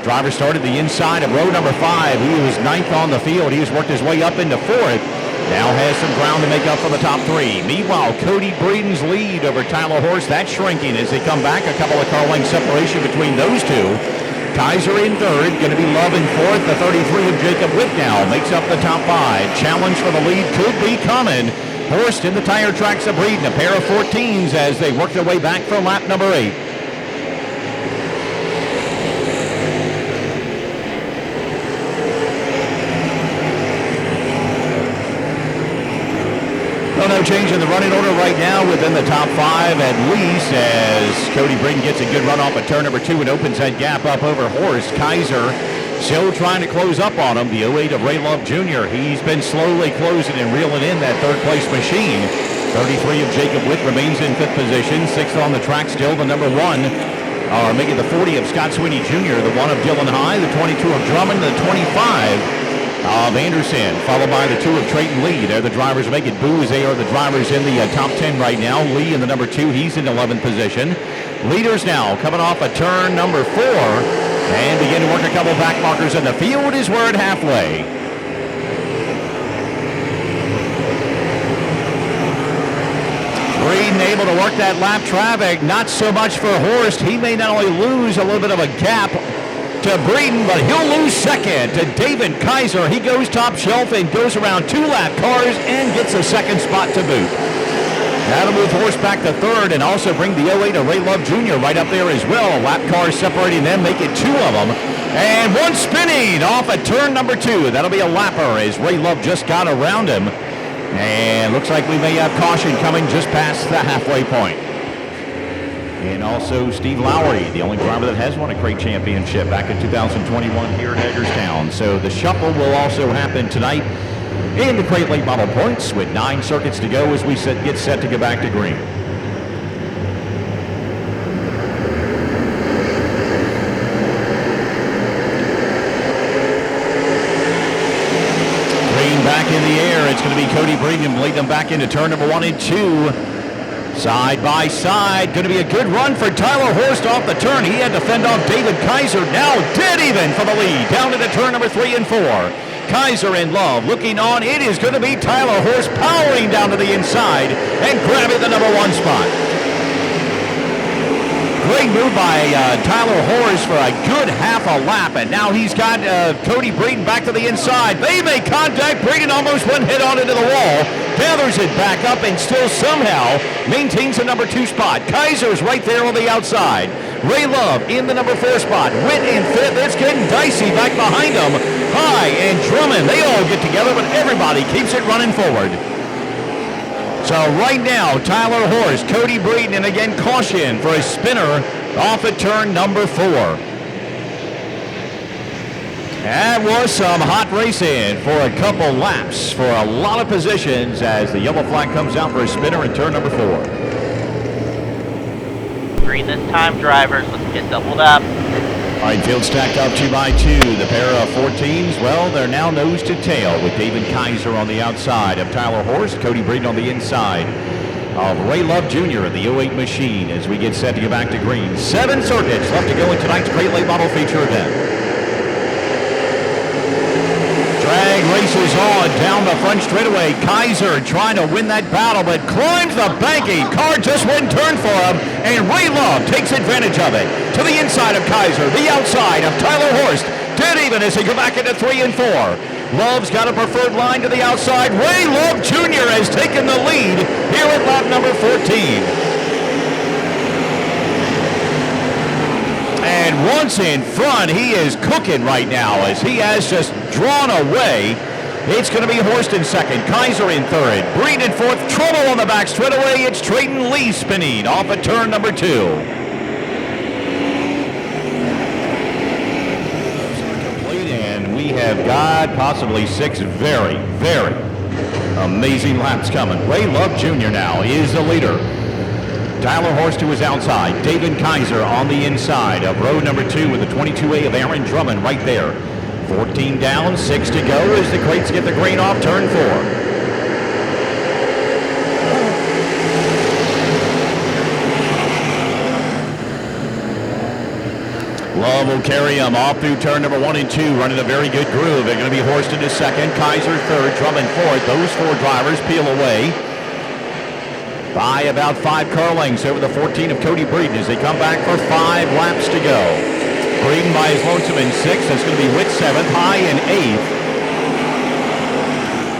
Driver started the inside of row number 5. He was 9th on the field. He has worked his way up into 4th. Now has some ground to make up for the top 3. Meanwhile, Cody Breeden's lead over Tyler Horse, that's shrinking as they come back. A couple of car length separation between those two. Kaiser in 3rd, going to be Love in 4th. The 33 of Jacob Witt now makes up the top 5. Challenge for the lead could be coming. Horst in the tire tracks of Breeden, a pair of 14s as they work their way back for lap number 8. Well, no change in the running order right now within the top 5 at least as Cody Breeden gets a good run off at turn number 2 and opens that gap up over Horst. Kaiser still trying to close up on him. The 08 of Ray Love Jr. He's been slowly closing and reeling in that 3rd place machine. 33 of Jacob Witt remains in 5th position. 6th on the track still the number 1. Making the 40 of Scott Sweeney Jr. The 1 of Dylan High. The 22 of Drummond. The 25 of Anderson, followed by the 2 of Trayton Lee. They're the drivers making booze. They are the drivers in the top 10 right now. Lee in the number 2. He's in 11th position. Leaders now coming off a turn number 4 and begin to work a couple back markers, and the field is where at halfway. Breeden able to work that lap traffic. Not so much for Horst. He may not only lose a little bit of a gap to Breeden, but he'll lose second to David Kaiser. He goes top shelf and goes around 2 lap cars and gets a second spot to boot. That'll move Horst back to 3rd and also bring the 08 of Ray Love Jr. right up there as well. Lap cars separating them, make it 2 of them. And 1 spinning off at turn number 2. That'll be a lapper as Ray Love just got around him. And looks like we may have caution coming just past the halfway point. And also Steve Lowry, the only driver that has won a crate championship back in 2021 here at Hagerstown. So the shuffle will also happen tonight in the Crate Late Model points with 9 circuits to go as we get set to go back to green. Green back in the air. It's going to be Cody Breeden leading them back into turn number 1 and 2. Side by side, going to be a good run for Tyler Horst off the turn. He had to fend off David Kaiser, now dead even for the lead, down into turn number 3 and 4. Kaiser and Love looking on. It is going to be Tyler Horst powering down to the inside and grabbing the number 1 spot. Great move by Tyler Horst for a good half a lap, and now he's got Cody Breeden back to the inside. They make contact. Breeden almost went head on into the wall. gathers it back up, and still somehow maintains the number 2 spot. Kaiser's right there on the outside. Ray Love in the number 4 spot. Witt in 5th. It's getting dicey back behind them. High and Drummond, they all get together, but everybody keeps it running forward. So right now, Tyler Horst, Cody Breeden, and again caution for a spinner off at turn number 4. That was some hot racing for a couple laps for a lot of positions as the yellow flag comes out for a spinner in turn number 4. Green this time, drivers. Let's get doubled up. All right, field stacked up 2 by 2. The pair of 14s, well, they're now nose to tail with David Kaiser on the outside of Tyler Horst, Cody Breeden on the inside of Ray Love Jr. of the 08 machine as we get set to go back to green. 7 circuits left to go in tonight's Great Late Model Feature event. Drag races on down the front straightaway. Kaiser trying to win that battle, but climbs the banking. Car just wouldn't turn for him, and Ray Love takes advantage of it. To the inside of Kaiser, the outside of Tyler Horst. Dead even as they go back into 3 and 4. Love's got a preferred line to the outside. Ray Love Jr. has taken the lead here at lap number 14. And once in front, he is cooking right now as he has just drawn away. It's going to be Horst in 2nd, Kaiser in 3rd, Breeden in 4th, trouble on the back straightaway. It's Trayton Lee spinning off at turn number 2. And we have got possibly 6 very, very amazing laps coming. Ray Love Jr. now is the leader. Tyler Horst to his outside. David Kaiser on the inside of row number 2 with the 22A of Aaron Drummond right there. 14 down, 6 to go as the crates get the green off turn 4. Love will carry him off through turn number 1 and 2, running a very good groove. They're going to be Horst into 2nd, Kaiser 3rd, Drummond 4th. Those 4 drivers peel away by about 5 car lengths over the 14 of Cody Breeden as they come back for 5 laps to go. Breeden by his lonesome in 6th. That's going to be Witt 7th, High in 8th.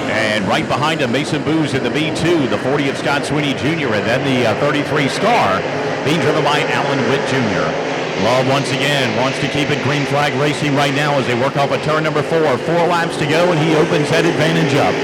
And right behind him, Mason Booz in the B2, the 40 of Scott Sweeney Jr., and then the 33 Star being driven by Alan Witt Jr. Love once again wants to keep it green flag racing right now as they work off at turn number 4. 4 laps to go, and he opens that advantage up.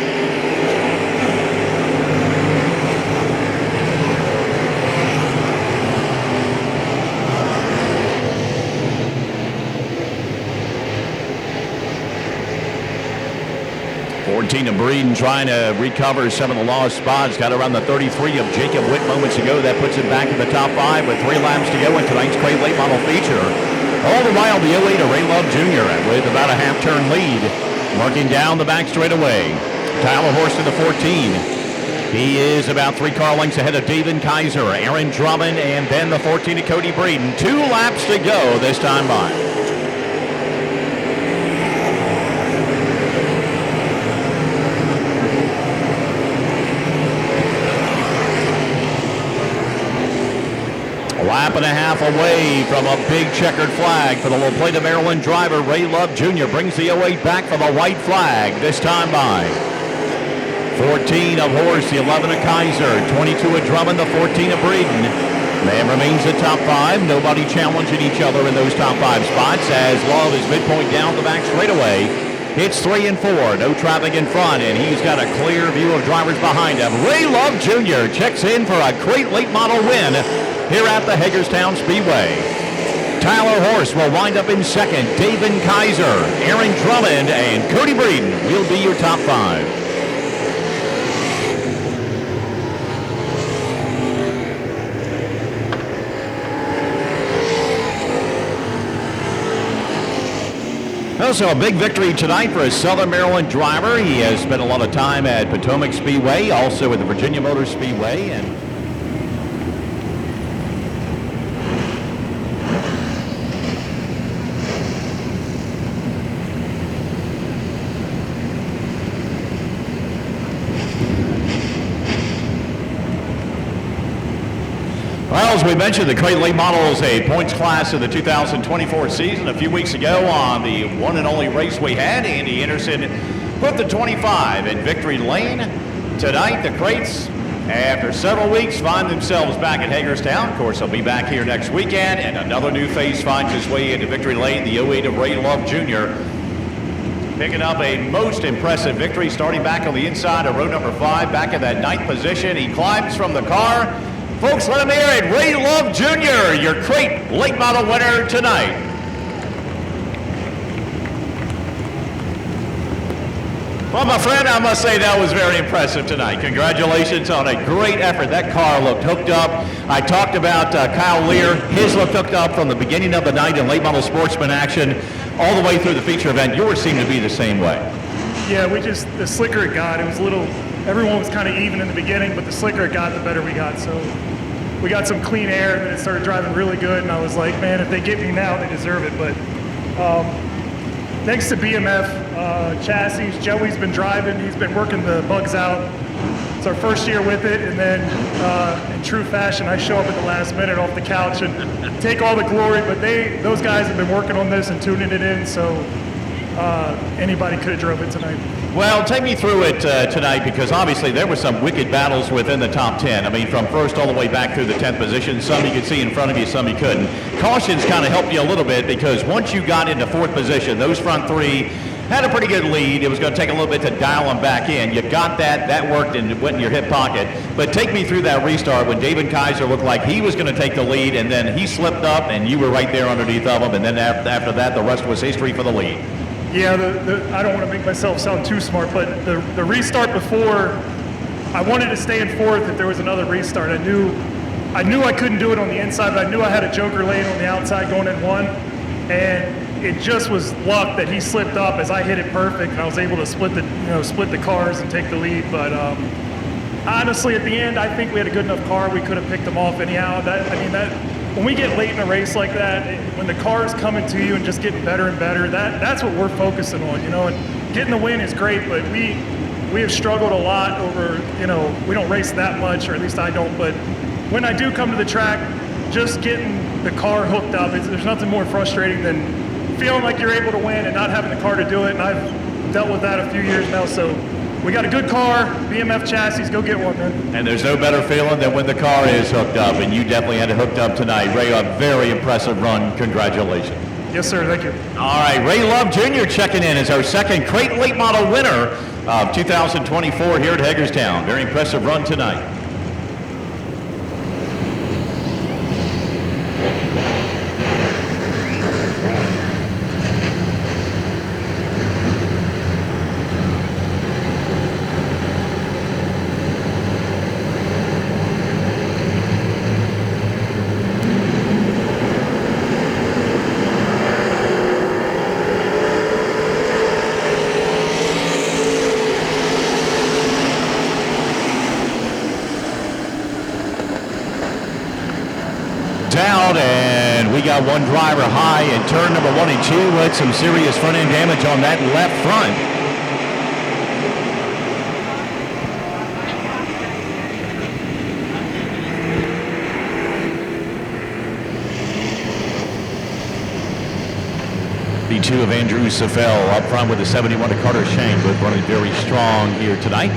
Tina Breeden trying to recover some of the lost spots. Got around the 33 of Jacob Witt moments ago. That puts him back in the top 5 with 3 laps to go in tonight's Great Late Model Feature. All the while, the 08 of Ray Love Jr. with about a half-turn lead. Working down the back straightaway. Tyler Horst in the 14. He is about 3 car lengths ahead of David Kaiser, Aaron Drummond, and then the 14 of Cody Breeden. 2 laps to go this time by. Lap and a half away from a big checkered flag for the La Plata, Maryland driver. Ray Love Jr. brings the 08 back from a white flag this time by. 14 of Horst, the 11 of Kaiser, 22 of Drummond, the 14 of Breeden. Man remains the top 5. Nobody challenging each other in those top 5 spots as Love is midpoint down the back straightaway. It's 3 and 4. No traffic in front, and he's got a clear view of drivers behind him. Ray Love Jr. checks in for a great late model win here at the Hagerstown Speedway. Tyler Horst will wind up in 2nd. David Kaiser, Aaron Drummond, and Cody Breeden will be your top 5. Also, a big victory tonight for a Southern Maryland driver. He has spent a lot of time at Potomac Speedway, also at the Virginia Motor Speedway, and well, as we mentioned, the Great Late Model is a points class of the 2024 season. A few weeks ago on the one and only race we had, Andy Anderson put the 25 in victory lane. Tonight, the Crates, after several weeks, find themselves back at Hagerstown. Of course, they'll be back here next weekend, and another new face finds its way into victory lane. The 08 of Ray Love Jr. picking up a most impressive victory, starting back on the inside of row number 5, back in that 9th position. He climbs from the car. Folks, let him hear it. Ray Love Jr., your Crate late model winner tonight. Well, my friend, I must say that was very impressive tonight. Congratulations on a great effort. That car looked hooked up. I talked about Kyle Lear. His looked hooked up from the beginning of the night in late model sportsman action all the way through the feature event. Yours seemed to be the same way. Yeah, the slicker it got, it was a little, everyone was kind of even in the beginning, but the slicker it got, the better we got. So we got some clean air, and then it started driving really good, and I was like, man, if they get me now, they deserve it. But thanks to BMF chassis, Joey's been driving, he's been working the bugs out. It's our first year with it, and then in true fashion, I show up at the last minute off the couch and take all the glory, but those guys have been working on this and tuning it in, so anybody could have drove it tonight. Well, take me through it tonight, because obviously there were some wicked battles within the top 10. I mean, from first all the way back through the 10th position. Some you could see in front of you, some you couldn't. Cautions kind of helped you a little bit, because once you got into 4th position, those front 3 had a pretty good lead. It was going to take a little bit to dial them back in. You got that. That worked and went in your hip pocket. But take me through that restart when David Kaiser looked like he was going to take the lead, and then he slipped up, and you were right there underneath of him. And then after that, the rest was history for the lead. Yeah, I don't want to make myself sound too smart, but the restart before, I wanted to stay in 4th if there was another restart. I knew I couldn't do it on the inside, but I knew I had a joker lane on the outside going in 1, and it just was luck that he slipped up as I hit it perfect, and I was able to split the cars and take the lead. But honestly, at the end, I think we had a good enough car. We could have picked them off anyhow. When we get late in a race like that, when the car is coming to you and just getting better and better, that's what we're focusing on, And getting the win is great, but we have struggled a lot over, we don't race that much, or at least I don't. But when I do come to the track, just getting the car hooked up, there's nothing more frustrating than feeling like you're able to win and not having the car to do it. And I've dealt with that a few years now, so we got a good car, BMF chassis, go get one, man. And there's no better feeling than when the car is hooked up, and you definitely had it hooked up tonight. Ray, a very impressive run. Congratulations. Yes, sir. Thank you. All right, Ray Love Jr. checking in as our second Crate late model winner of 2024 here at Hagerstown. Very impressive run tonight. Out, and we got one driver high in turn number 1 and 2 with some serious front end damage on that left front. The 2 of Andrew Safel up front with the 71 of Carter Shank, both running very strong here tonight.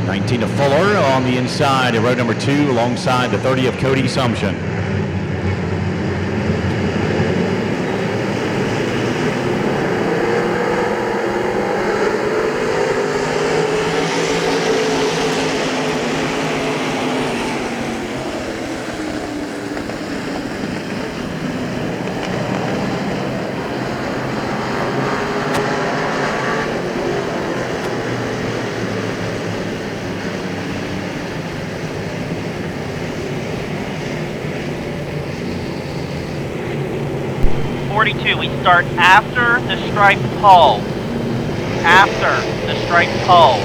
19 of Fuller on the inside of row number 2 alongside the 30 of Cody Sumption. We start after the striped pole. After the striped pole.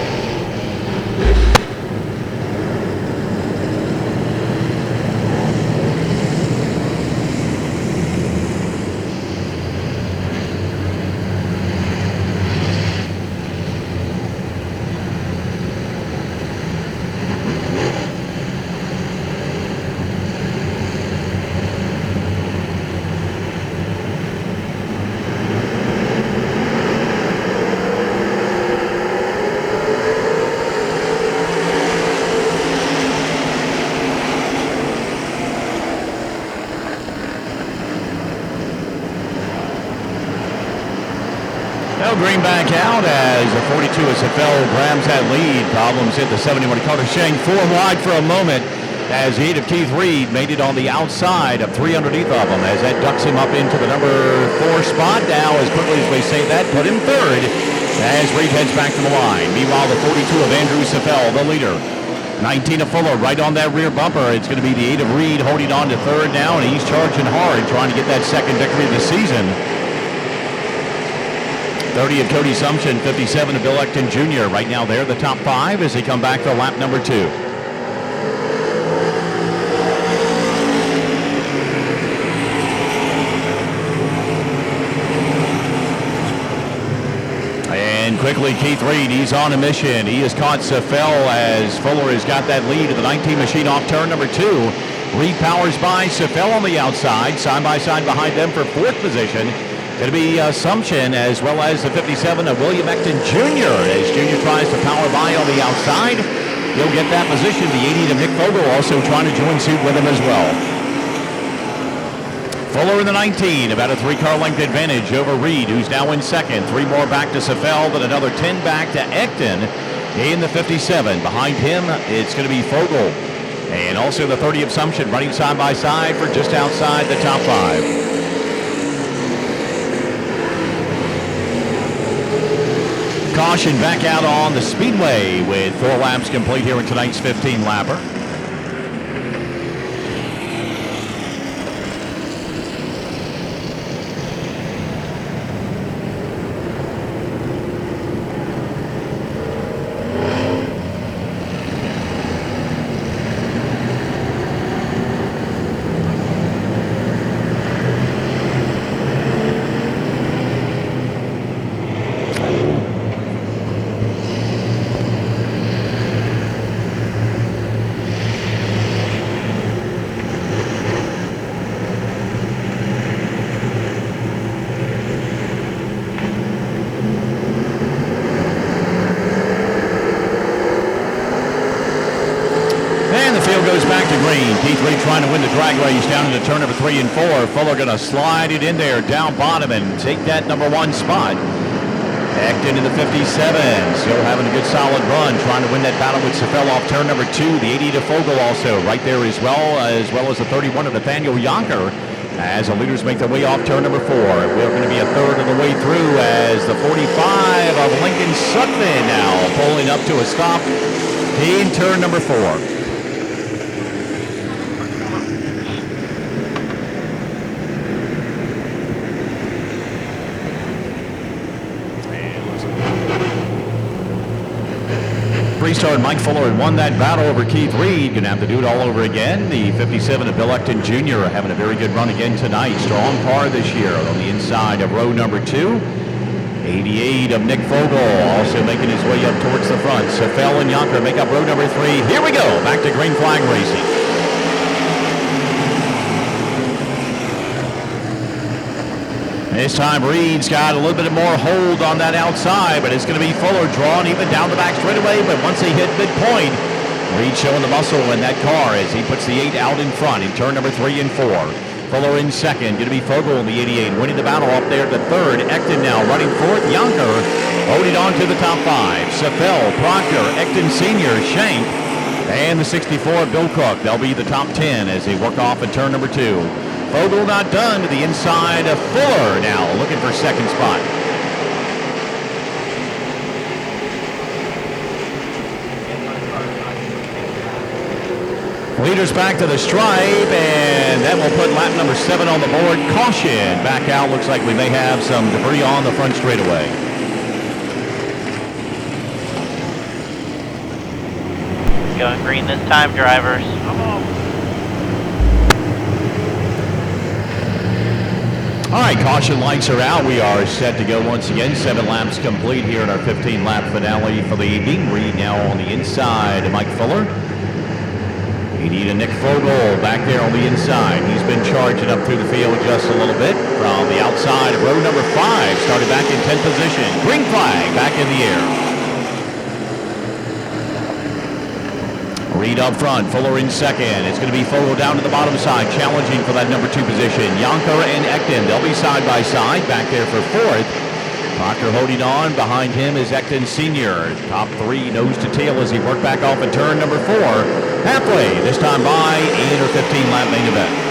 42 as Sefel grabs that lead. Problems hit the 71 Carter Shank 4 wide for a moment as the 8 of Keith Reed made it on the outside of 3 underneath of him as that ducks him up into the number 4 spot. Now, as quickly as we say that, put him third as Reed heads back to the line. Meanwhile, the 42 of Andrew Sefel, the leader. 19 of Fuller right on that rear bumper. It's going to be the 8 of Reed holding on to third now, and he's charging hard, trying to get that second victory of the season. 30 of Cody Sumption, 57 of Bill Ecton Jr. Right now they're the top 5 as they come back for lap number 2. And quickly, Keith Reed, he's on a mission. He has caught Sefel as Fuller has got that lead of the 19 machine off turn number 2. Reed powers by Sefel on the outside, side by side behind them for 4th position. Going to be Sumption as well as the 57 of William Ecton Jr. as Jr. tries to power by on the outside. He'll get that position. The 80 of Nick Fogel also trying to join suit with him as well. Fuller in the 19, about a 3-car length advantage over Reed, who's now in second. 3 more back to Sefel, then another 10 back to Ecton in the 57. Behind him, it's going to be Fogel. And also the 30 of Sumption running side by side for just outside the top 5. Caution back out on the Speedway with 4 laps complete here in tonight's 15-lapper. Keith Reed trying to win the drag race down into turn number 3 and 4. Fuller going to slide it in there down bottom and take that number 1 spot. Ecton in the 57, still having a good solid run, trying to win that battle with Sefel off turn number 2. The 80 to Fogel also right there as well as the 31 of Nathaniel Yonker as the leaders make their way off turn number 4. We're going to be a third of the way through as the 45 of Lincoln Sutphin now pulling up to a stop in turn number 4. Restart. Mike Fuller had won that battle over Keith Reed. Going to have to do it all over again. The 57 of Bill Ecton Jr. having a very good run again tonight. Strong car this year on the inside of row number 2. 88 of Nick Fogel also making his way up towards the front. Sefel and Yonker make up row number 3. Here we go. Back to green flag racing. This time Reed's got a little bit more hold on that outside, but it's going to be Fuller drawn even down the back straightaway. But once they hit midpoint, Reed showing the muscle in that car as he puts the 8 out in front in turn number 3 and 4. Fuller in second, going to be Fogel in the 88, winning the battle up there to third. Ecton now running fourth. Yonker holding on to the top 5. Sefel, Proctor, Ecton Sr., Shank, and the 64 Bill Cook. They'll be the top 10 as they work off in turn number 2. Fogel not done to the inside of Fuller now looking for second spot. Leaders back to the stripe, and that will put lap number 7 on the board. Caution back out. Looks like we may have some debris on the front straightaway. Going green this time, drivers. Come on. All right, caution lights are out. We are set to go once again. 7 laps complete here in our 15-lap finale for the evening. Reed now on the inside of Mike Fuller. You need a Nick Fogel back there on the inside. He's been charging up through the field just a little bit from the outside of row number 5. Started back in 10th position. Green flag back in the air. Reed up front, Fuller in second. It's going to be Fogel down to the bottom side, challenging for that number 2 position. Yonker and Ecton, they'll be side by side, back there for 4th. Proctor holding on. Behind him is Ecton Sr. Top three nose to tail as he worked back off at turn number 4. Halfway, this time by 8 or 15 lap main event.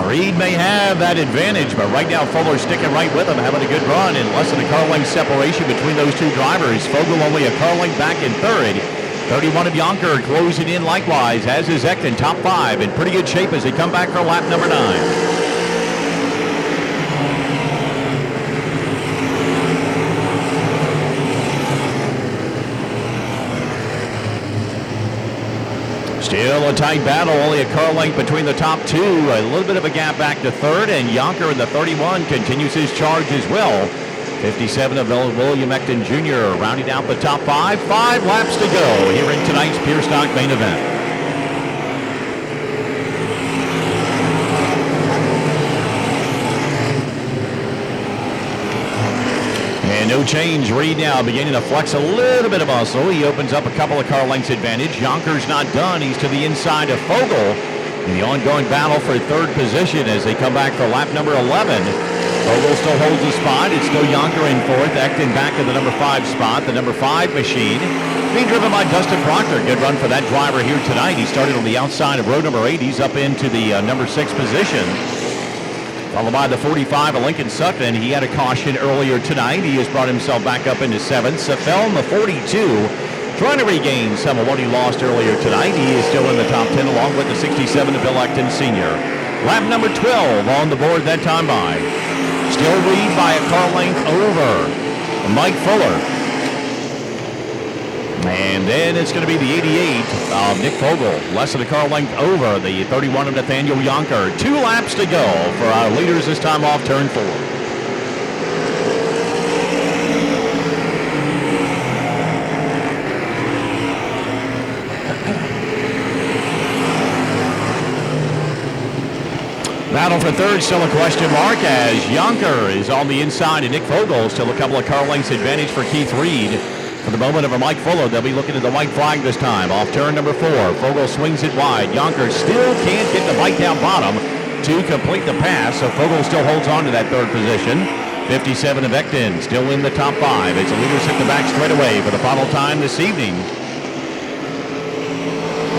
Reed may have that advantage, but right now Fuller's sticking right with him, having a good run, and less than a car length separation between those two drivers. Fogel only a car length back in third. 31 of Yonker closing in likewise, as is Ecton, top 5, in pretty good shape as they come back for lap number 9. Still a tight battle, only a car length between the top 2. A little bit of a gap back to third, and Yonker in the 31 continues his charge as well. 57 of William Ecton Jr. rounding out the top 5. 5 laps to go here in tonight's Pure Stock main event. And no change. Reed now beginning to flex a little bit of muscle. He opens up a couple of car lengths advantage. Yonker's not done. He's to the inside of Fogel in the ongoing battle for third position as they come back for lap number 11. Fogel still holds the spot. It's still Yonker in fourth. Ecton back to the number 5 spot. The number 5 machine being driven by Dustin Proctor. Good run for that driver here tonight. He started on the outside of row number 8. He's up into the number 6 position. Followed by the 45 of Lincoln Sutton. He had a caution earlier tonight. He has brought himself back up into 7th. Safell in the 42, trying to regain some of what he lost earlier tonight. He is still in the top 10 along with the 67 of Bill Ecton Sr. Lap number 12 on the board that time by. Still Reed by a car length over Mike Fuller. And then it's going to be the 88 of Nick Fogel, less than a car length over the 31 of Nathaniel Yonker. 2 laps to go for our leaders this time off turn 4. Battle for third, still a question mark as Yonker is on the inside and Nick Fogel still a couple of car lengths advantage for Keith Reed. For the moment of a Mike Fuller, they'll be looking at the white flag this time. Off turn number 4, Fogel swings it wide. Yonker still can't get the bike down bottom to complete the pass, so Fogel still holds on to that third position. 57 of Ecton still in the top 5 as the leaders hit the back straightaway for the final time this evening.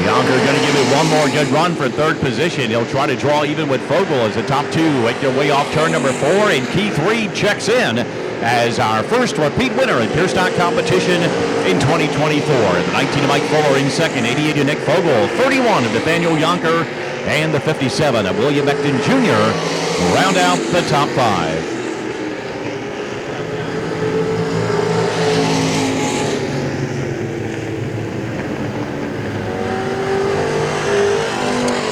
Yonker going to give it one more good run for third position. He'll try to draw even with Fogel as the top 2 make their way off turn number 4, and Keith Reed checks in as our first repeat winner in Pure Stock competition in 2024. The 19 of Mike Fuller in second, 88 of Nick Fogel, 31 of Nathaniel Yonker, and the 57 of William Ecton Jr. round out the top 5.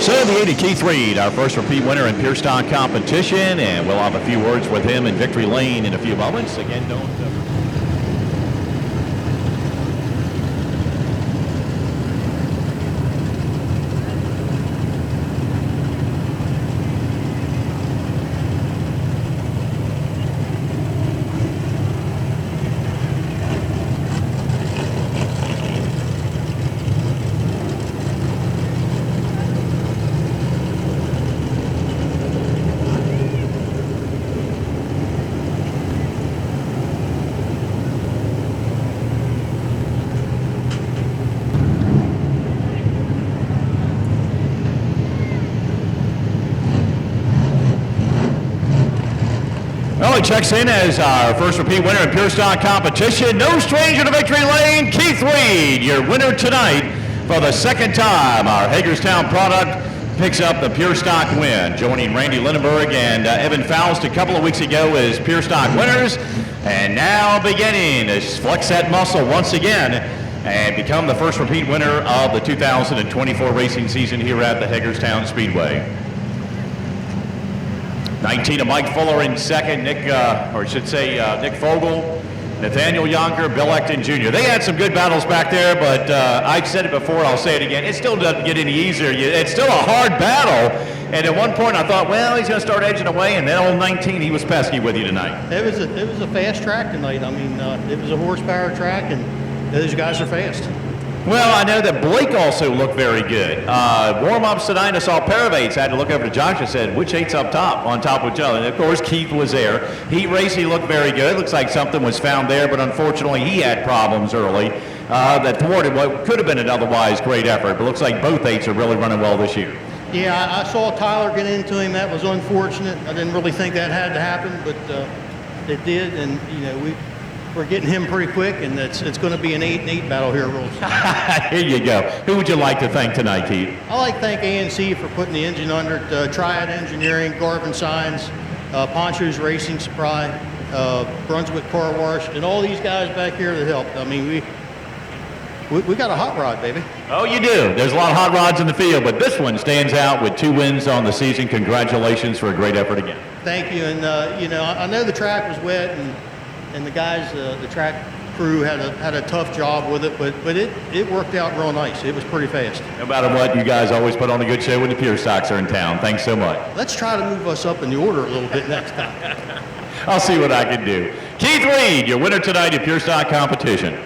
So the 80 Keith Reed, our first repeat winner in Pure Stock competition, and we'll have a few words with him in victory lane in a few moments. Again, don't... Well, he checks in as our first repeat winner in Pure Stock competition. No stranger to victory lane, Keith Reed, your winner tonight for the second time. Our Hagerstown product picks up the Pure Stock win, joining Randy Lindenberg and Evan Faust a couple of weeks ago as Pure Stock winners, and now beginning to flex that muscle once again and become the first repeat winner of the 2024 racing season here at the Hagerstown Speedway. 19 of Mike Fuller in second, Nick Fogel, Nathaniel Yonker, Bill Ecton Jr. They had some good battles back there, but I've said it before, I'll say it again, it still doesn't get any easier. It's still a hard battle, and at one point I thought, well, he's going to start edging away, and then old 19, he was pesky with you tonight. It was a fast track tonight. I mean, it was a horsepower track, and those guys are fast. Well, I know that Blake also looked very good. Warm-ups tonight, I saw Paravates. I had to look over to Josh and said, which eight's up top, on top of each other? And, of course, Keith was there. Heat race, he looked very good. Looks like something was found there, but unfortunately he had problems early that thwarted what could have been an otherwise great effort. But looks like both eights are really running well this year. Yeah, I saw Tyler get into him. That was unfortunate. I didn't really think that had to happen, but it did. And, you know, we're getting him pretty quick, and it's going to be an 8-8 battle here real soon. Here you go. Who would you like to thank tonight, Keith? I like to thank ANC for putting the engine under it, Triad Engineering, Garvin Signs, Poncho's Racing Supply, Brunswick Car Wash, and all these guys back here that helped. I mean, we got a hot rod, baby. Oh, you do. There's a lot of hot rods in the field, but this one stands out with 2 wins on the season. Congratulations for a great effort again. Thank you. And, you know, I know the track was wet, and the guys, the track crew had a tough job with it, but it worked out real nice. It was pretty fast. No matter what, you guys always put on a good show when the Pure Stocks are in town. Thanks so much. Let's try to move us up in the order a little bit next time. I'll see what I can do. Keith Reed, your winner tonight at Pure Stock Competition.